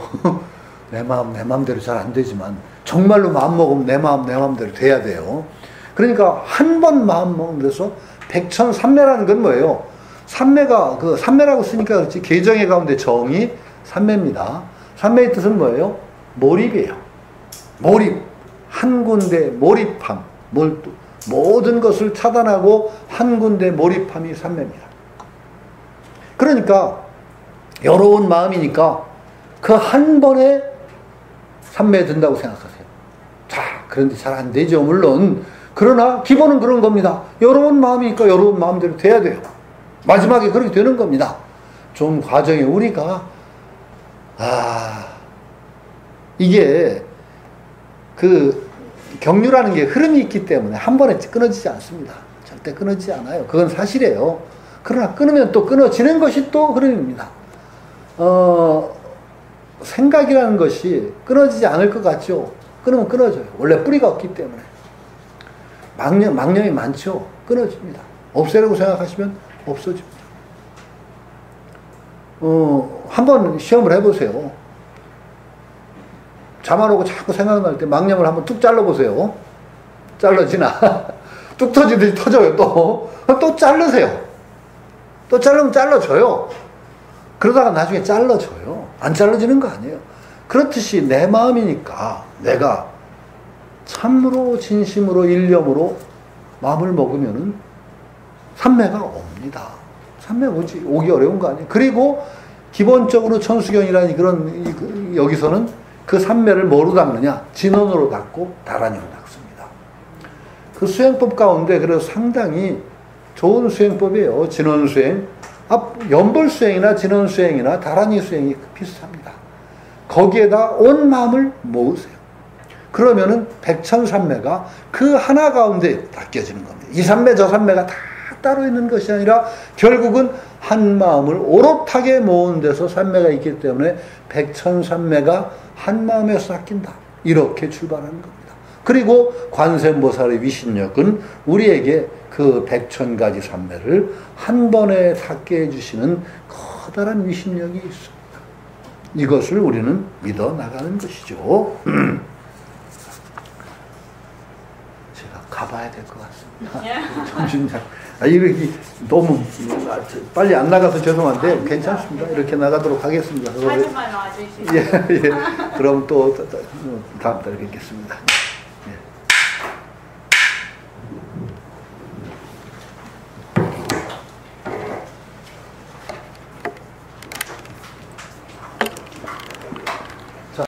내 마음대로 잘 안 되지만 정말로 마음 먹으면 내 마음대로 돼야 돼요. 그러니까 한 번 마음 먹는 데서 100,000삼매라는 건 뭐예요? 삼매가 삼매라고 쓰니까 그렇지, 계정의 가운데 정이 삼매입니다. 삼매의 뜻은 뭐예요? 몰입이에요. 몰입. 한 군데 몰입함. 몰두. 모든 것을 차단하고 한 군데 몰입함이 삼매입니다. 그러니까 여로운 마음이니까 그 한 번에 삼매에 든다고 생각하세요. 자, 그런데 잘 안 되죠, 물론. 그러나 기본은 그런 겁니다. 여로운 마음이니까 여로운 마음대로 돼야 돼요. 마지막에 그렇게 되는 겁니다. 좀 과정에 우리가 이게 경류라는 게 흐름이 있기 때문에 한 번에 끊어지지 않습니다. 절대 끊어지지 않아요. 그건 사실이에요. 그러나 끊으면 또 끊어지는 것이 또 흐름입니다. 생각이라는 것이 끊어지지 않을 것 같죠? 끊으면 끊어져요. 원래 뿌리가 없기 때문에. 망념이 많죠? 끊어집니다. 없애려고 생각하시면 없어집니다. 한번 시험을 해보세요. 잠 안 오고 자꾸 생각날 때 망념을 한번 뚝 잘라보세요. 잘라지나? 뚝 터지듯이 터져요, 또. 또 자르세요. 또 자르면 잘라져요. 그러다가 나중에 잘라져요. 안 잘라지는 거 아니에요. 그렇듯이 내 마음이니까 내가 참으로 진심으로 일념으로 마음을 먹으면은 삼매가 옵니다. 삼매 오기 어려운 거 아니에요. 그리고 기본적으로 천수경이라는 그런 여기서는 그 삼매를 뭐로 닦느냐? 진언으로 닦고 다란이로 닦습니다. 그 수행법 가운데 그래서 상당히 좋은 수행법이에요. 진언수행. 연벌수행이나 진언수행이나 다란이 수행이 비슷합니다. 거기에다 온 마음을 모으세요. 그러면은 100,000삼매가 그 하나 가운데 닦여지는 겁니다. 이 삼매 저 삼매가 다 따로 있는 것이 아니라 결국은 한 마음을 오롯하게 모은 데서 삼매가 있기 때문에 100,000삼매가 한 마음에서 닦인다. 이렇게 출발하는 겁니다. 그리고 관세음보살의 위신력은 우리에게 그 100,000가지 삼매를 한 번에 닦게 해주시는 커다란 위신력이 있습니다. 이것을 우리는 믿어 나가는 것이죠. 제가 가봐야 될 것 같습니다. 점심장. 이렇게 너무 빨리 안 나가서 죄송한데 괜찮습니다. 이렇게 나가도록 하겠습니다. 사진만 놔주시죠. 예. 그럼 또 다음 달에 뵙겠습니다.